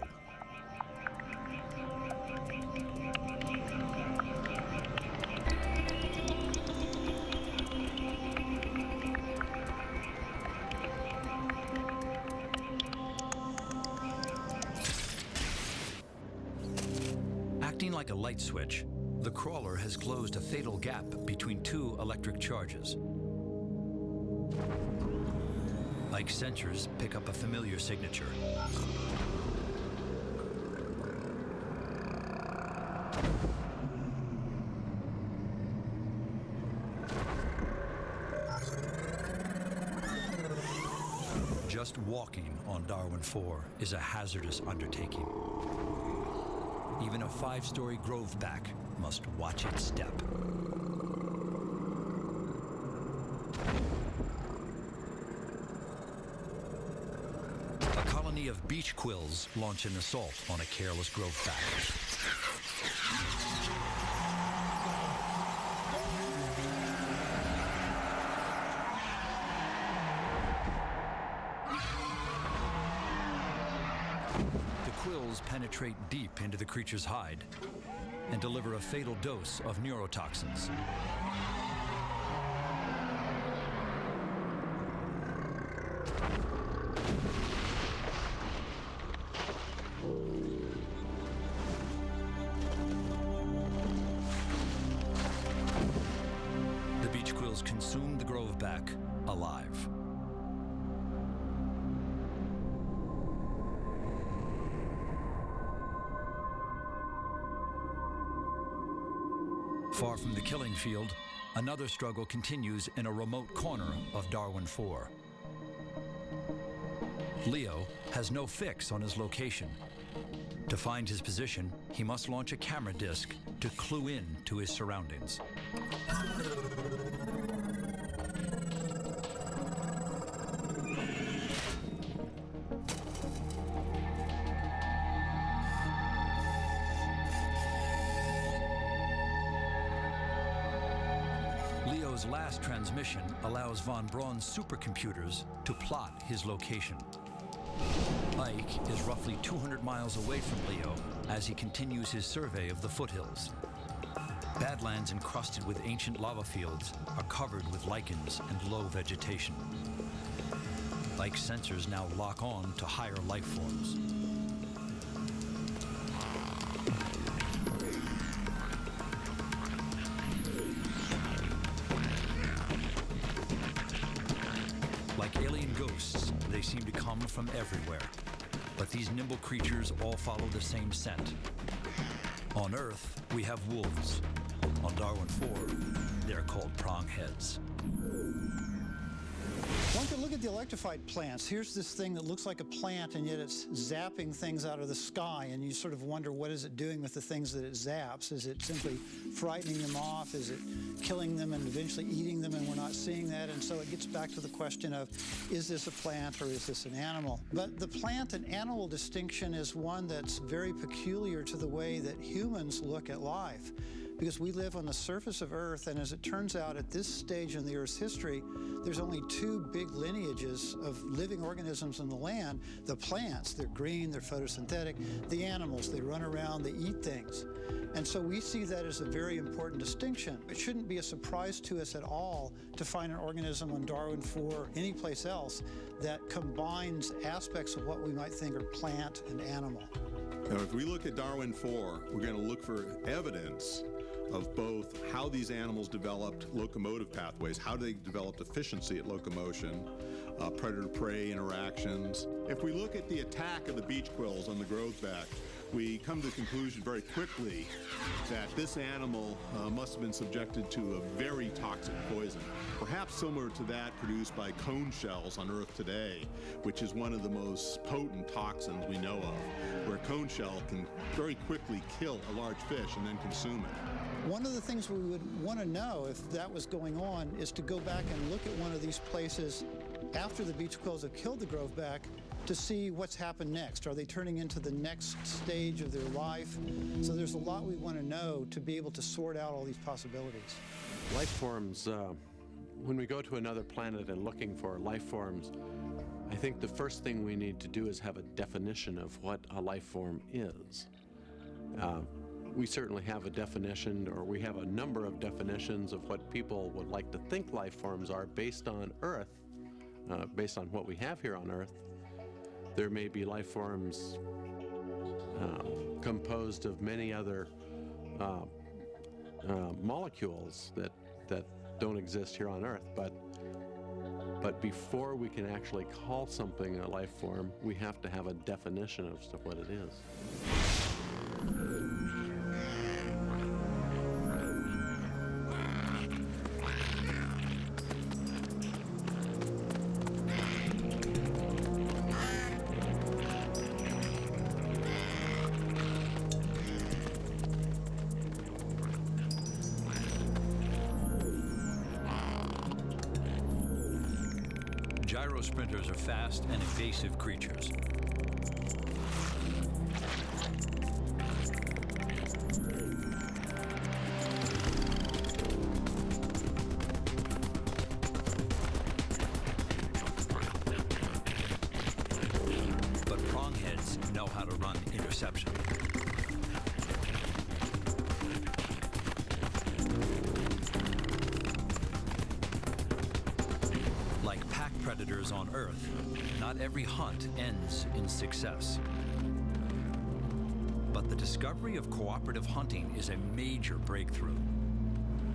Acting like a light switch, the crawler has closed a fatal gap between 2 electric charges. Ike's sensors pick up a familiar signature. Just walking on Darwin IV is a hazardous undertaking. Even a 5-story groveback must watch its step. A colony of beach quills launch an assault on a careless groveback. Quills penetrate deep into the creature's hide and deliver a fatal dose of neurotoxins. The beach quills consume the groveback alive. Far from the killing field, another struggle continues in a remote corner of Darwin IV. Leo has no fix on his location. To find his position, he must launch a camera disc to clue in to his surroundings. Leo's last transmission allows von Braun's supercomputers to plot his location. Ike is roughly 200 miles away from Leo as he continues his survey of the foothills. Badlands encrusted with ancient lava fields are covered with lichens and low vegetation. Ike's sensors now lock on to higher life forms. Like alien ghosts, they seem to come from everywhere. But these nimble creatures all follow the same scent. On Earth, we have wolves. On Darwin IV, they're called prongheads. One could look at the electrified plants. Here's this thing that looks like a plant, and yet it's zapping things out of the sky, and you sort of wonder, what is it doing with the things that it zaps? Is it simply frightening them off? Is it killing them and eventually eating them, and we're not seeing that? And so it gets back to the question of, is this a plant or is this an animal? But the plant and animal distinction is one that's very peculiar to the way that humans look at life, because we live on the surface of Earth, and as it turns out, at this stage in the Earth's history, there's only two big lineages of living organisms on the land. The plants, they're green, they're photosynthetic. The animals, they run around, they eat things. And so we see that as a very important distinction. It shouldn't be a surprise to us at all to find an organism on Darwin IV or any place else that combines aspects of what we might think are plant and animal. Now, if we look at Darwin IV, we're going to look for evidence of both how these animals developed locomotive pathways, how they developed efficiency at locomotion, predator-prey interactions. If we look at the attack of the beach quills on the Groveback, we come to the conclusion very quickly that this animal must have been subjected to a very toxic poison, perhaps similar to that produced by cone shells on Earth today, which is one of the most potent toxins we know of, where a cone shell can very quickly kill a large fish and then consume it. One of the things we would want to know if that was going on is to go back and look at one of these places after the beach quills have killed the Groveback to see what's happened next. Are they turning into the next stage of their life? So there's a lot we want to know to be able to sort out all these possibilities. Life forms, when we go to another planet and looking for life forms, I think the first thing we need to do is have a definition of what a life form is. We certainly have a definition, or we have a number of definitions of what people would like to think life forms are based on Earth, based on what we have here on Earth. There may be life forms composed of many other molecules that don't exist here on Earth, but before we can actually call something a life form, we have to have a definition as to what it is. Gyrosprinters are fast and evasive creatures. But prongheads know how to run interception. Predators on Earth, not every hunt ends in success. But the discovery of cooperative hunting is a major breakthrough.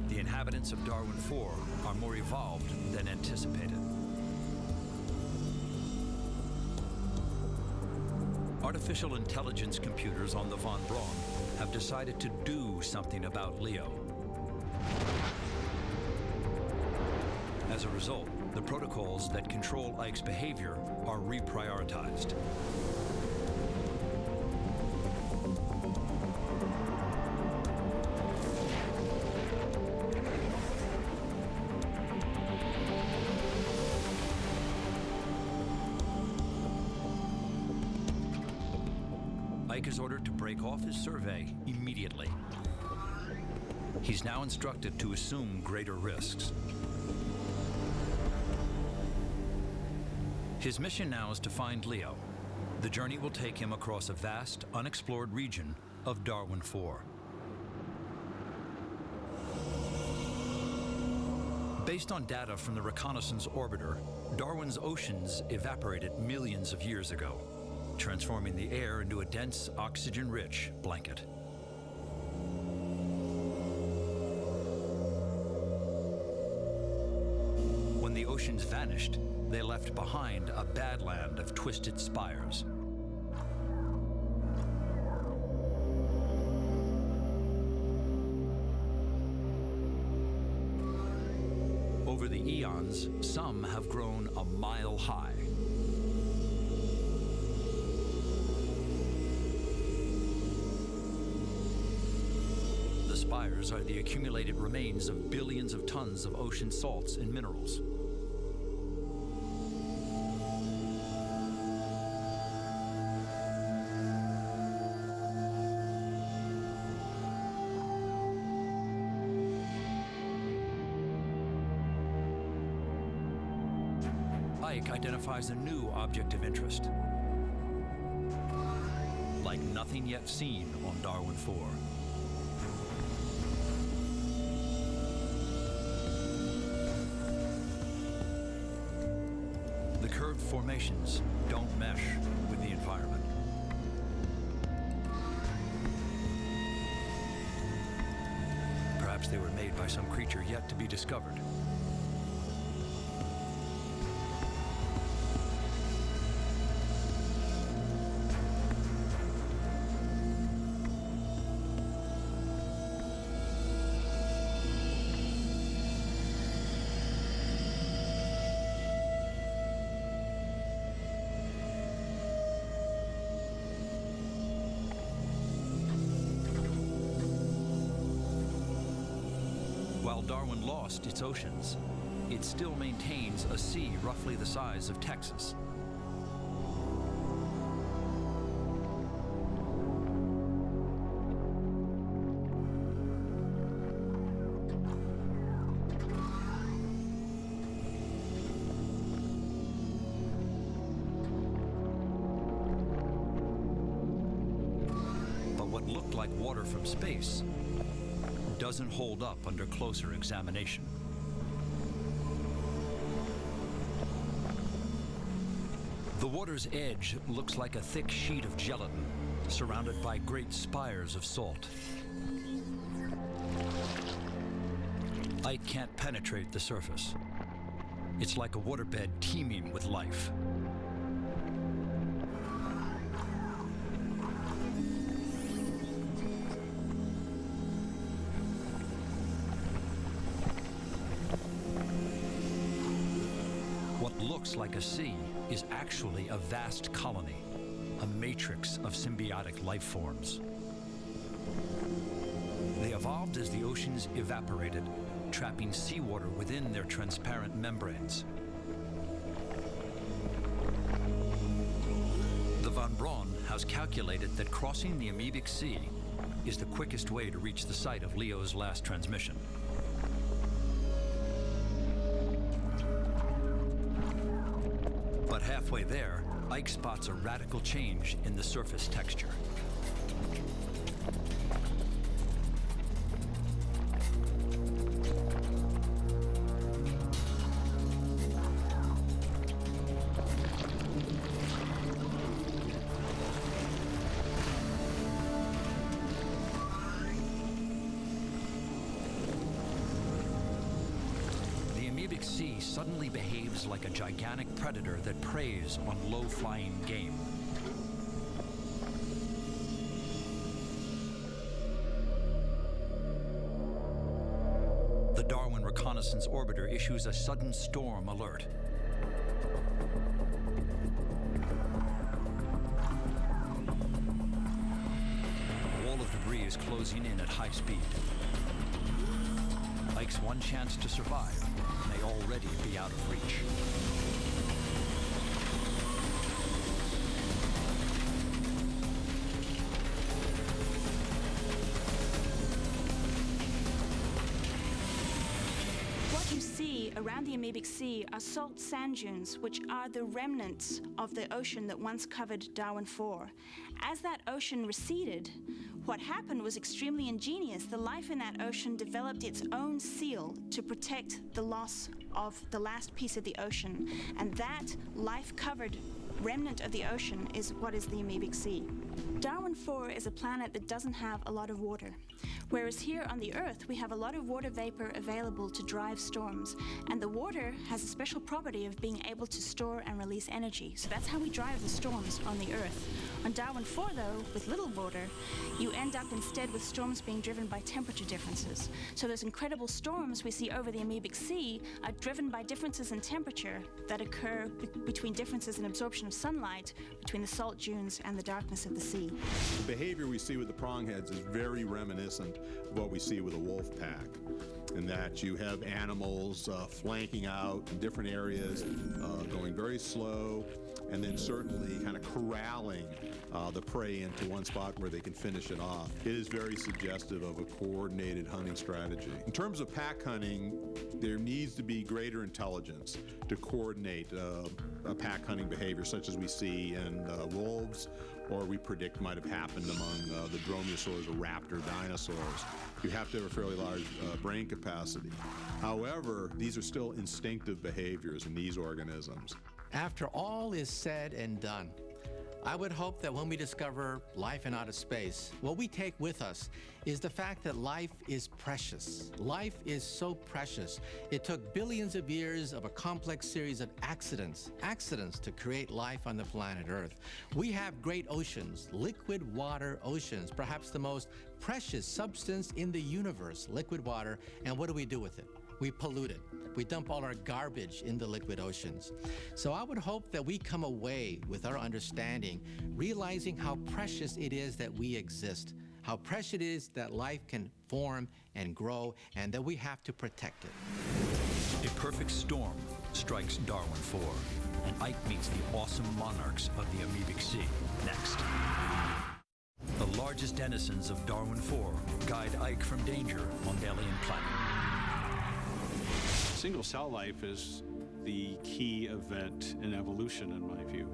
The inhabitants of Darwin IV are more evolved than anticipated. Artificial intelligence computers on the von Braun have decided to do something about Leo. As a result, the protocols that control Ike's behavior are reprioritized. Ike is ordered to break off his survey immediately. He's now instructed to assume greater risks. His mission now is to find Leo. The journey will take him across a vast, unexplored region of Darwin IV. Based on data from the reconnaissance orbiter, Darwin's oceans evaporated millions of years ago, transforming the air into a dense, oxygen-rich blanket. When the ocean oceans vanished, they left behind a badland of twisted spires. Over the eons, some have grown a mile high. The spires are the accumulated remains of billions of tons of ocean salts and minerals. Ike identifies a new object of interest, like nothing yet seen on Darwin IV. The curved formations don't mesh with the environment. Perhaps they were made by some creature yet to be discovered. While Darwin lost its oceans, it still maintains a sea roughly the size of Texas. But what looked like water from space doesn't hold up under closer examination. The water's edge looks like a thick sheet of gelatin surrounded by great spires of salt. Ike can't penetrate the surface. It's like a waterbed teeming with life. What looks like a sea is actually a vast colony, a matrix of symbiotic life forms. They evolved as the oceans evaporated, trapping seawater within their transparent membranes. The Von Braun has calculated that crossing the amoebic sea is the quickest way to reach the site of Leo's last transmission. But halfway there, Ike spots a radical change in the surface texture. The amoebic sea suddenly behaves like a gigantic predator that preys on low-flying game. The Darwin Reconnaissance Orbiter issues a sudden storm alert. A wall of debris is closing in at high speed. Ike's one chance to survive may already be out of reach. What you see around the amoebic sea are salt sand dunes, which are the remnants of the ocean that once covered Darwin IV. As that ocean receded, what happened was extremely ingenious. The life in that ocean developed its own seal to protect the loss of the last piece of the ocean. And that life-covered remnant of the ocean is what is the amoebic sea. Darwin IV is a planet that doesn't have a lot of water. Whereas here on the Earth, we have a lot of water vapor available to drive storms, and the water has a special property of being able to store and release energy. So that's how we drive the storms on the Earth. On Darwin IV, though, with little water, you end up instead with storms being driven by temperature differences. So those incredible storms we see over the Amoebic Sea are driven by differences in temperature that occur between differences in absorption of sunlight between the salt dunes and the darkness of the sea. The behavior we see with the prongheads is very reminiscent of what we see with a wolf pack, in that you have animals flanking out in different areas, going very slow, and then certainly kind of corralling the prey into one spot where they can finish it off. It is very suggestive of a coordinated hunting strategy. In terms of pack hunting, there needs to be greater intelligence to coordinate a pack hunting behavior such as we see in wolves, or we predict might have happened among the dromaeosaurs or raptor dinosaurs. You have to have a fairly large brain capacity. However, these are still instinctive behaviors in these organisms. After all is said and done, I would hope that when we discover life in outer space, what we take with us is the fact that life is precious. Life is so precious. It took billions of years of a complex series of accidents to create life on the planet Earth. We have great oceans, liquid water oceans, perhaps the most precious substance in the universe, liquid water, and what do we do with it? We pollute it. We dump all our garbage in the liquid oceans. So I would hope that we come away with our understanding, realizing how precious it is that we exist, how precious it is that life can form and grow, and that we have to protect it. A perfect storm strikes Darwin IV, and Ike meets the awesome monarchs of the Amoebic Sea next. The largest denizens of Darwin IV guide Ike from danger on alien planet. Single-cell life is the key event in evolution, in my view.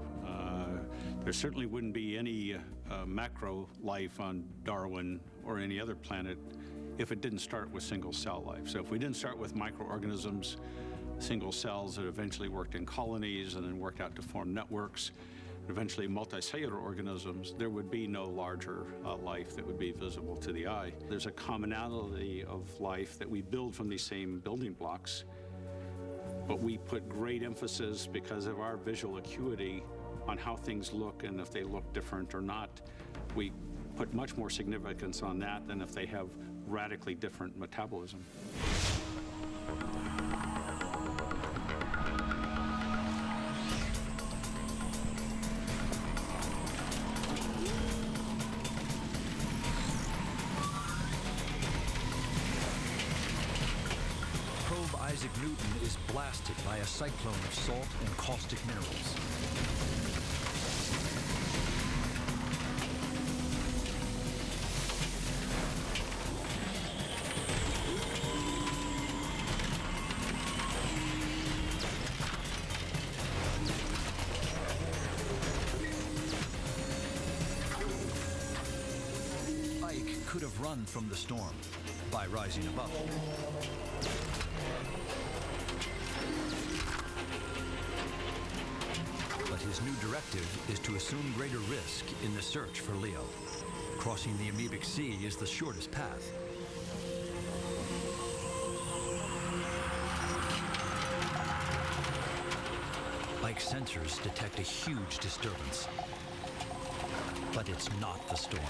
There certainly wouldn't be any macro life on Darwin or any other planet if it didn't start with single-cell life. So if we didn't start with microorganisms, single cells that eventually worked in colonies and then worked out to form networks, eventually multicellular organisms, there would be no larger life that would be visible to the eye. There's a commonality of life that we build from these same building blocks, but we put great emphasis because of our visual acuity on how things look and if they look different or not. We put much more significance on that than if they have radically different metabolism. Isaac Newton is blasted by a cyclone of salt and caustic minerals. Ike could have run from the storm by rising above it. His new directive is to assume greater risk in the search for Leo. Crossing the Amoebic Sea is the shortest path. Ike's sensors detect a huge disturbance, but it's not the storm.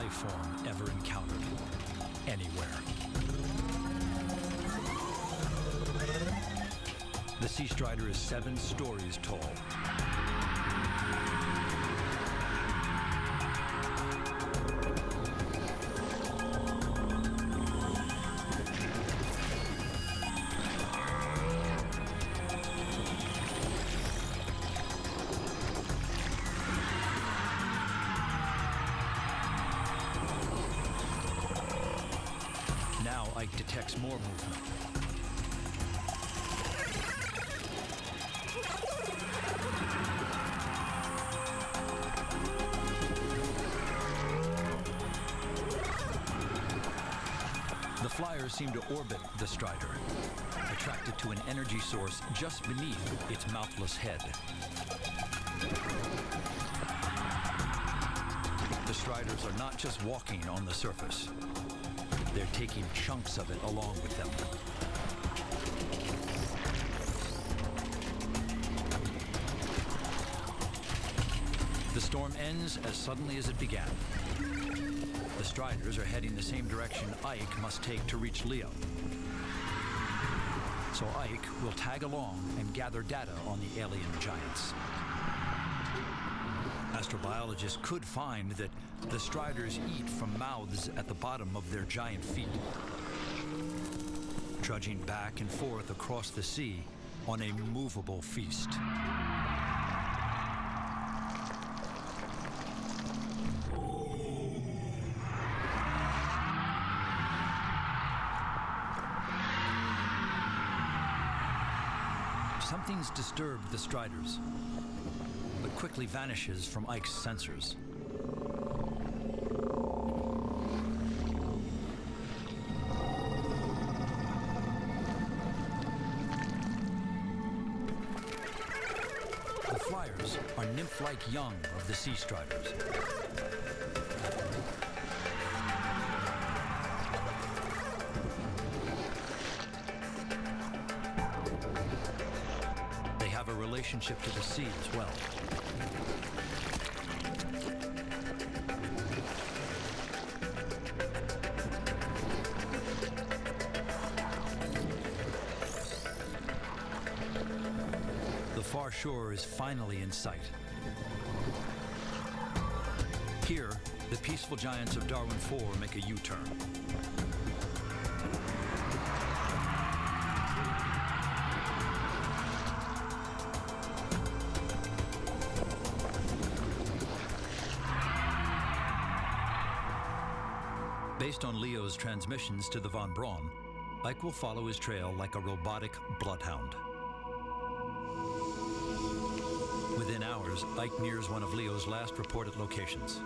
Form ever encountered anywhere. The sea strider is 7 stories tall. Ike detects more movement. The flyers seem to orbit the Strider, attracted to an energy source just beneath its mouthless head. The Striders are not just walking on the surface. They're taking chunks of it along with them. The storm ends as suddenly as it began. The Striders are heading the same direction Ike must take to reach Leo. So Ike will tag along and gather data on the alien giants. Astrobiologists could find that the Striders eat from mouths at the bottom of their giant feet, trudging back and forth across the sea on a movable feast. Something's disturbed the Striders, but quickly vanishes from Ike's sensors. The flyers are nymph-like young of the sea Striders. A relationship to the sea as well. The far shore is finally in sight. Here, the peaceful giants of Darwin IV make a U-turn. Based on Leo's transmissions to the Von Braun, Ike will follow his trail like a robotic bloodhound. Within hours, Ike nears one of Leo's last reported locations.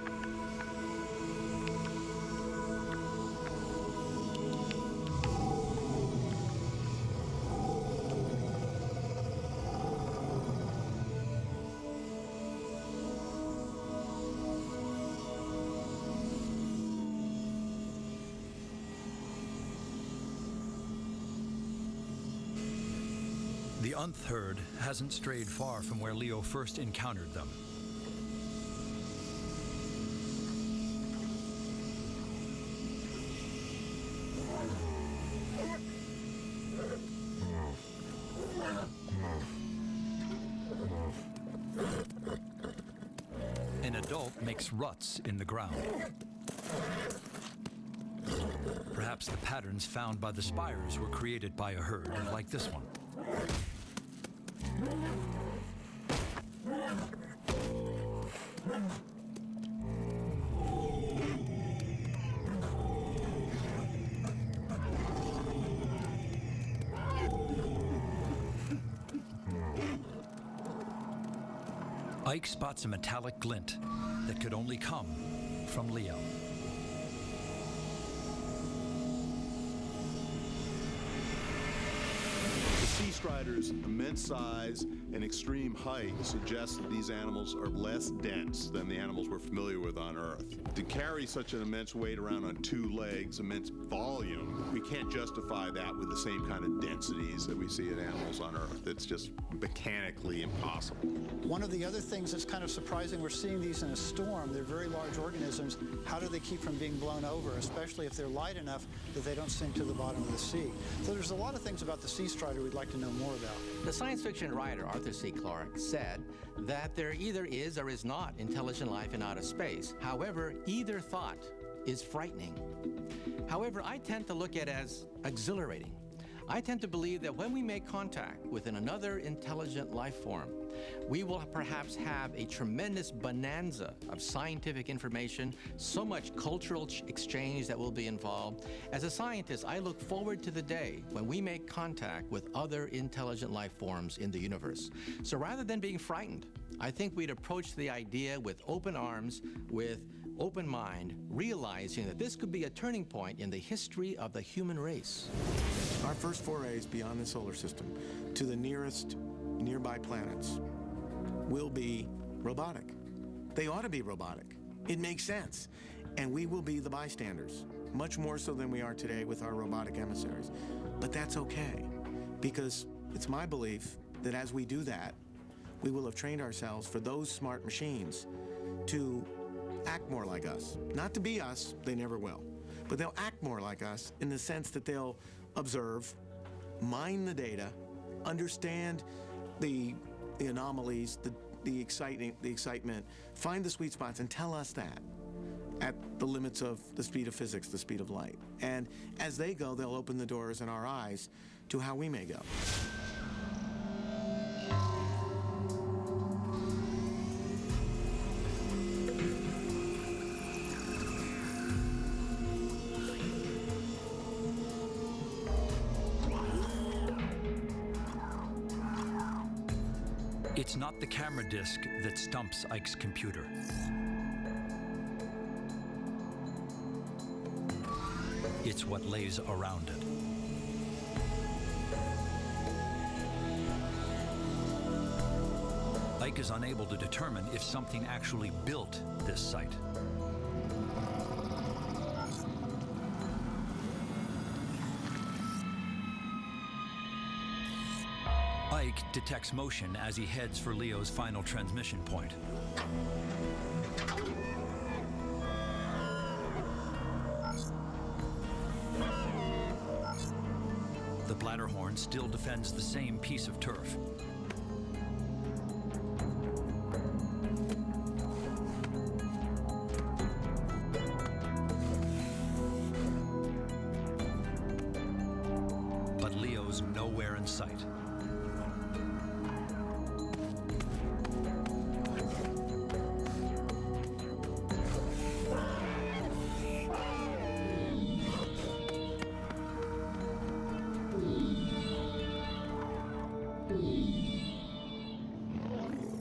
The Unth herd hasn't strayed far from where Leo first encountered them. An adult makes ruts in the ground. Perhaps the patterns found by the spires were created by a herd like this one. Ike spots a metallic glint that could only come from Leo. Sea Striders' immense size and extreme height suggests that these animals are less dense than the animals we're familiar with on Earth. To carry such an immense weight around on two legs, immense volume, we can't justify that with the same kind of densities that we see in animals on Earth. It's just mechanically impossible. One of the other things that's kind of surprising, we're seeing these in a storm. They're very large organisms. How do they keep from being blown over, especially if they're light enough that they don't sink to the bottom of the sea? So there's a lot of things about the sea strider we'd like to know more about. The science fiction writer Arthur C. Clarke said that there either is or is not intelligent life in outer space. However, either thought is frightening. However, I tend to look at it as exhilarating. I tend to believe that when we make contact with another intelligent life form, we will perhaps have a tremendous bonanza of scientific information, so much cultural exchange that will be involved. As a scientist, I look forward to the day when we make contact with other intelligent life forms in the universe. So rather than being frightened, I think we'd approach the idea with open arms, with open mind, realizing that this could be a turning point in the history of the human race. Our first forays beyond the solar system to the nearest nearby planets will be robotic. They ought to be robotic. It makes sense. And we will be the bystanders, much more so than we are today with our robotic emissaries. But that's okay, because it's my belief that as we do that, we will have trained ourselves for those smart machines to act more like us. Not to be us, they never will, but they'll act more like us in the sense that they'll observe, mine the data, understand the anomalies, the excitement, find the sweet spots, and tell us that at the limits of the speed of physics, the speed of light. And as they go, they'll open the doors in our eyes to how we may go. It's not the camera disc that stumps Ike's computer. It's what lays around it. Ike is unable to determine if something actually built this site. Ike detects motion as he heads for Leo's final transmission point. The Bladderhorn still defends the same piece of turf. But Leo's nowhere in sight.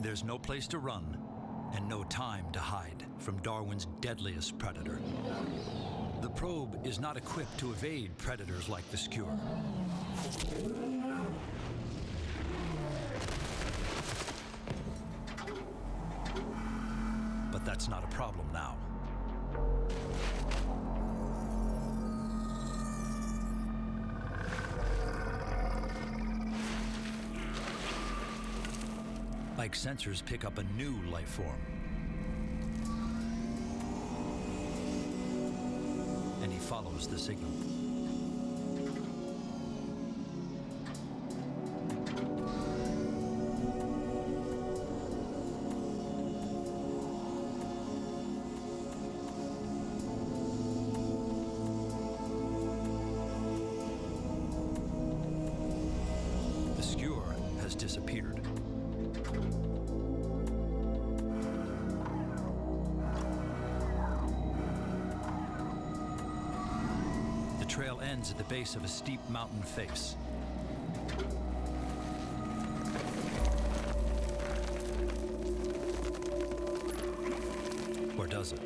There's no place to run and no time to hide from Darwin's deadliest predator. The probe is not equipped to evade predators like the skewer. But that's not a problem now. Ike's sensors pick up a new life form. And he follows the signal. The skewer has disappeared. The trail ends at the base of a steep mountain face. Or does it?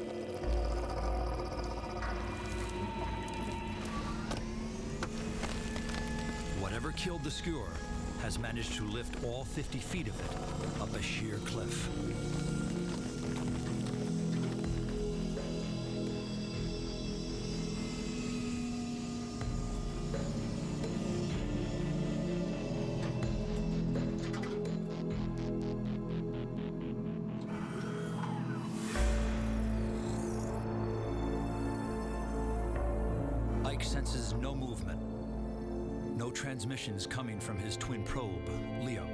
Whatever killed the skewer has managed to lift all 50 feet of it up a sheer cliff. Ike senses no movement, no transmissions coming from his twin probe, Leo.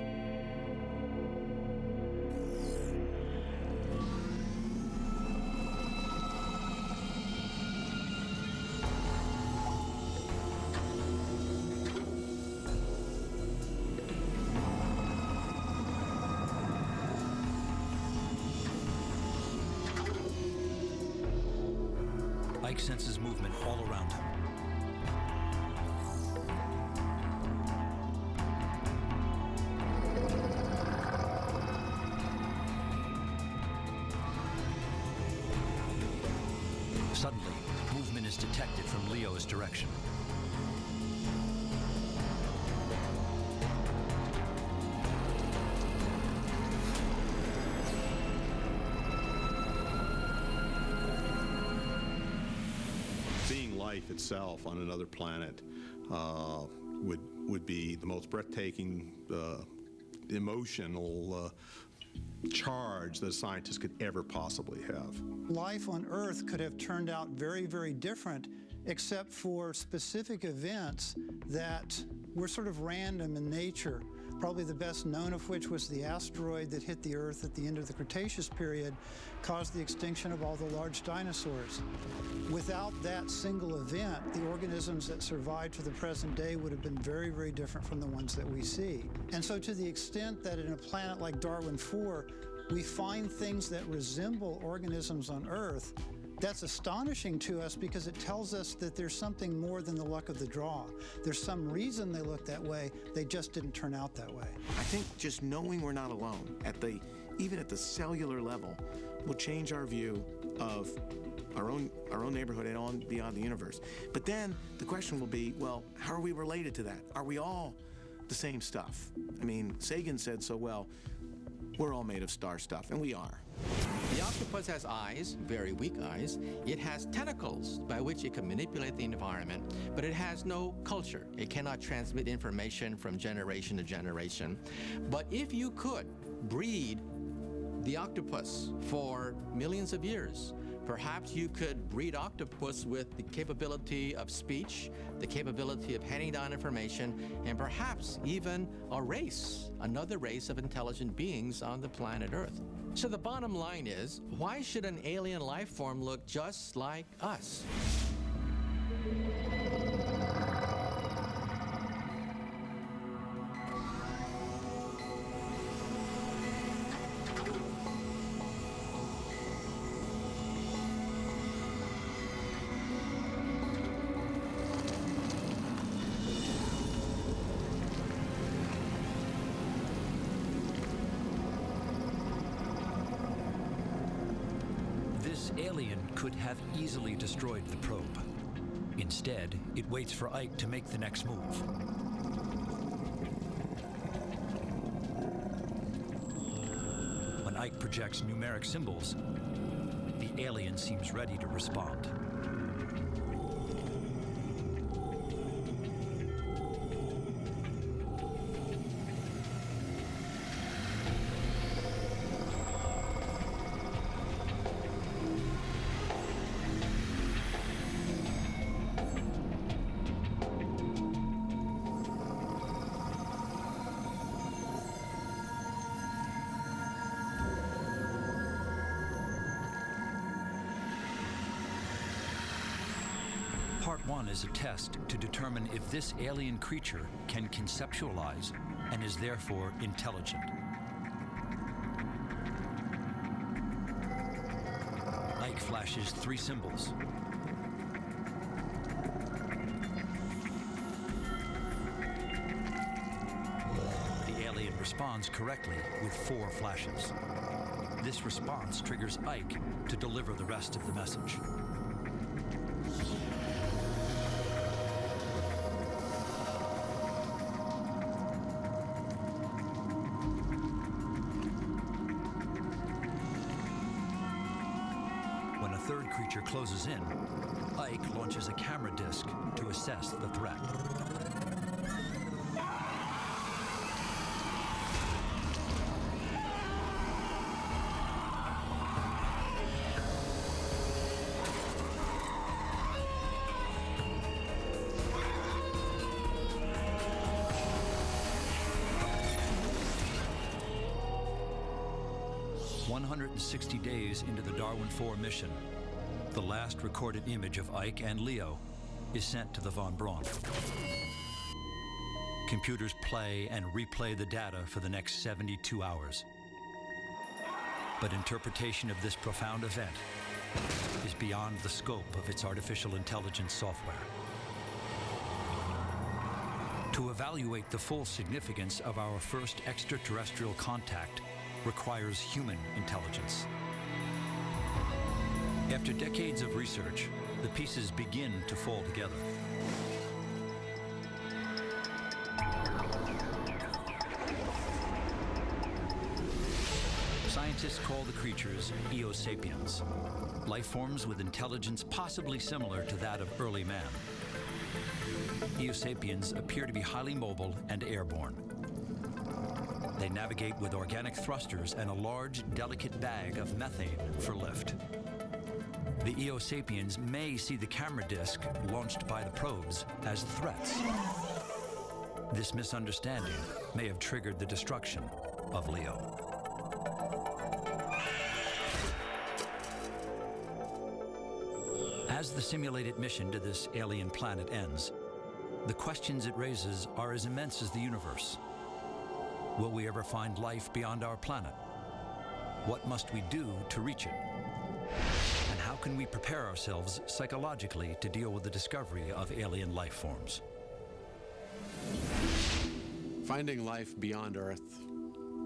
Ike senses movement all around him. Suddenly, movement is detected from Leo's direction. Seeing life itself on another planet would be the most breathtaking emotional charge that a scientist could ever possibly have. Life on Earth could have turned out very, very different, except for specific events that were sort of random in nature. Probably the best known of which was the asteroid that hit the Earth at the end of the Cretaceous period, caused the extinction of all the large dinosaurs. Without that single event, the organisms that survived to the present day would have been very, very different from the ones that we see. And so to the extent that in a planet like Darwin IV, we find things that resemble organisms on Earth, that's astonishing to us because it tells us that there's something more than the luck of the draw. There's some reason they look that way, they just didn't turn out that way. I think just knowing we're not alone, even at the cellular level, will change our view of our own neighborhood and on beyond the universe. But then the question will be, well, how are we related to that? Are we all the same stuff? I mean, Sagan said so well, we're all made of star stuff, and we are. The octopus has eyes, very weak eyes. It has tentacles by which it can manipulate the environment, but it has no culture. It cannot transmit information from generation to generation. But if you could breed the octopus for millions of years, perhaps you could breed octopus with the capability of speech, the capability of handing down information, and perhaps even another race of intelligent beings on the planet Earth. So the bottom line is, why should an alien life form look just like us? This alien could have easily destroyed the probe. Instead, it waits for Ike to make the next move. When Ike projects numeric symbols, the alien seems ready to respond. Part 1 is a test to determine if this alien creature can conceptualize and is therefore intelligent. Ike flashes 3 symbols. The alien responds correctly with 4 flashes. This response triggers Ike to deliver the rest of the message. When a third creature closes in, Ike launches a camera disc to assess the threat. "160 days into the Darwin IV mission, the last recorded image of Ike and Leo is sent to the von Braun. Computers play and replay the data for the next 72 hours. But interpretation of this profound event is beyond the scope of its artificial intelligence software. To evaluate the full significance of our first extraterrestrial contact requires human intelligence. After decades of research, the pieces begin to fall together. Scientists call the creatures Eosapiens, life forms with intelligence possibly similar to that of early man. Eosapiens appear to be highly mobile and airborne. They navigate with organic thrusters and a large, delicate bag of methane for lift. The Eosapiens may see the camera disc launched by the probes as threats. This misunderstanding may have triggered the destruction of Leo. As the simulated mission to this alien planet ends, the questions it raises are as immense as the universe. Will we ever find life beyond our planet? What must we do to reach it? And how can we prepare ourselves psychologically to deal with the discovery of alien life forms? Finding life beyond Earth,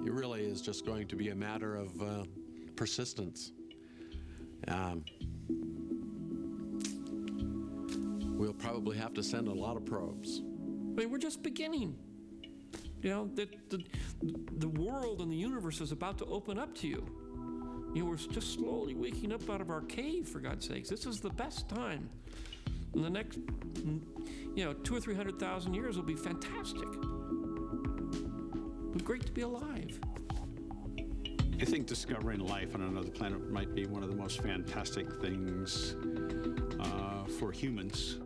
it really is just going to be a matter of persistence. We'll probably have to send a lot of probes. I mean, we're just beginning. You know, the world and the universe is about to open up to you. You know, we're just slowly waking up out of our cave, for God's sakes. This is the best time. In the next, 200,000 or 300,000 years will be fantastic. It's great to be alive. I think discovering life on another planet might be one of the most fantastic things for humans.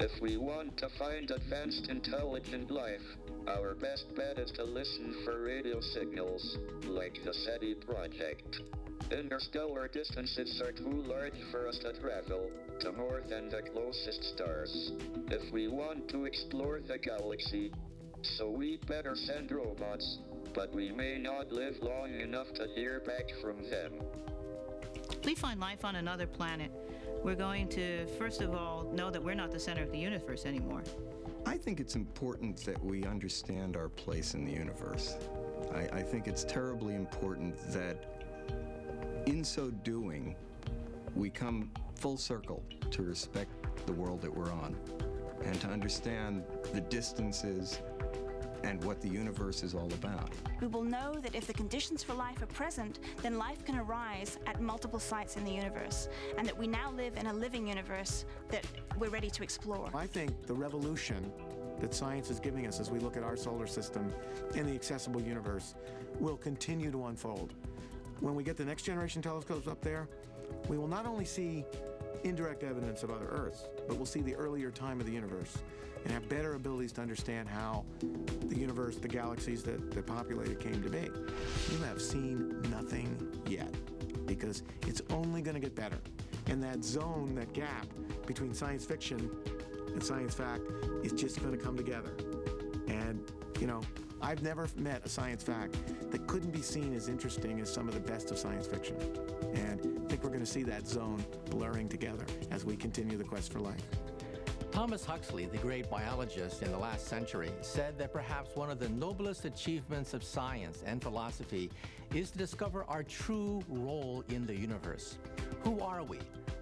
If we want to find advanced intelligent life, our best bet is to listen for radio signals, like the SETI project. Interstellar distances are too large for us to travel to more than the closest stars. If we want to explore the galaxy, so we'd better send robots, but we may not live long enough to hear back from them. If we find life on another planet, we're going to, first of all, know that we're not the center of the universe anymore. I think it's important that we understand our place in the universe. I think it's terribly important that in so doing, we come full circle to respect the world that we're on and to understand the distances and what the universe is all about. We will know that if the conditions for life are present, then life can arise at multiple sites in the universe, and that we now live in a living universe that we're ready to explore. I think the revolution that science is giving us as we look at our solar system and the accessible universe will continue to unfold. When we get the next generation telescopes up there, we will not only see indirect evidence of other Earths, but we'll see the earlier time of the universe and have better abilities to understand how the universe, the galaxies that populated came to be. You have seen nothing yet, because it's only going to get better. And that zone, that gap between science fiction and science fact is just going to come together. And, I've never met a science fact that couldn't be seen as interesting as some of the best of science fiction. And I think we're going to see that zone blurring together as we continue the quest for life. Thomas Huxley, the great biologist in the last century, said that perhaps one of the noblest achievements of science and philosophy is to discover our true role in the universe. Who are we?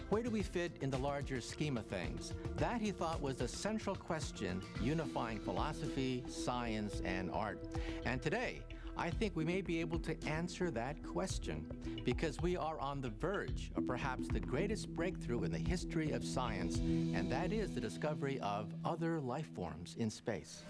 Where do we fit in the larger scheme of things? That, he thought, was the central question unifying philosophy, science, and art. And today, I think we may be able to answer that question, because we are on the verge of perhaps the greatest breakthrough in the history of science, and that is the discovery of other life forms in space.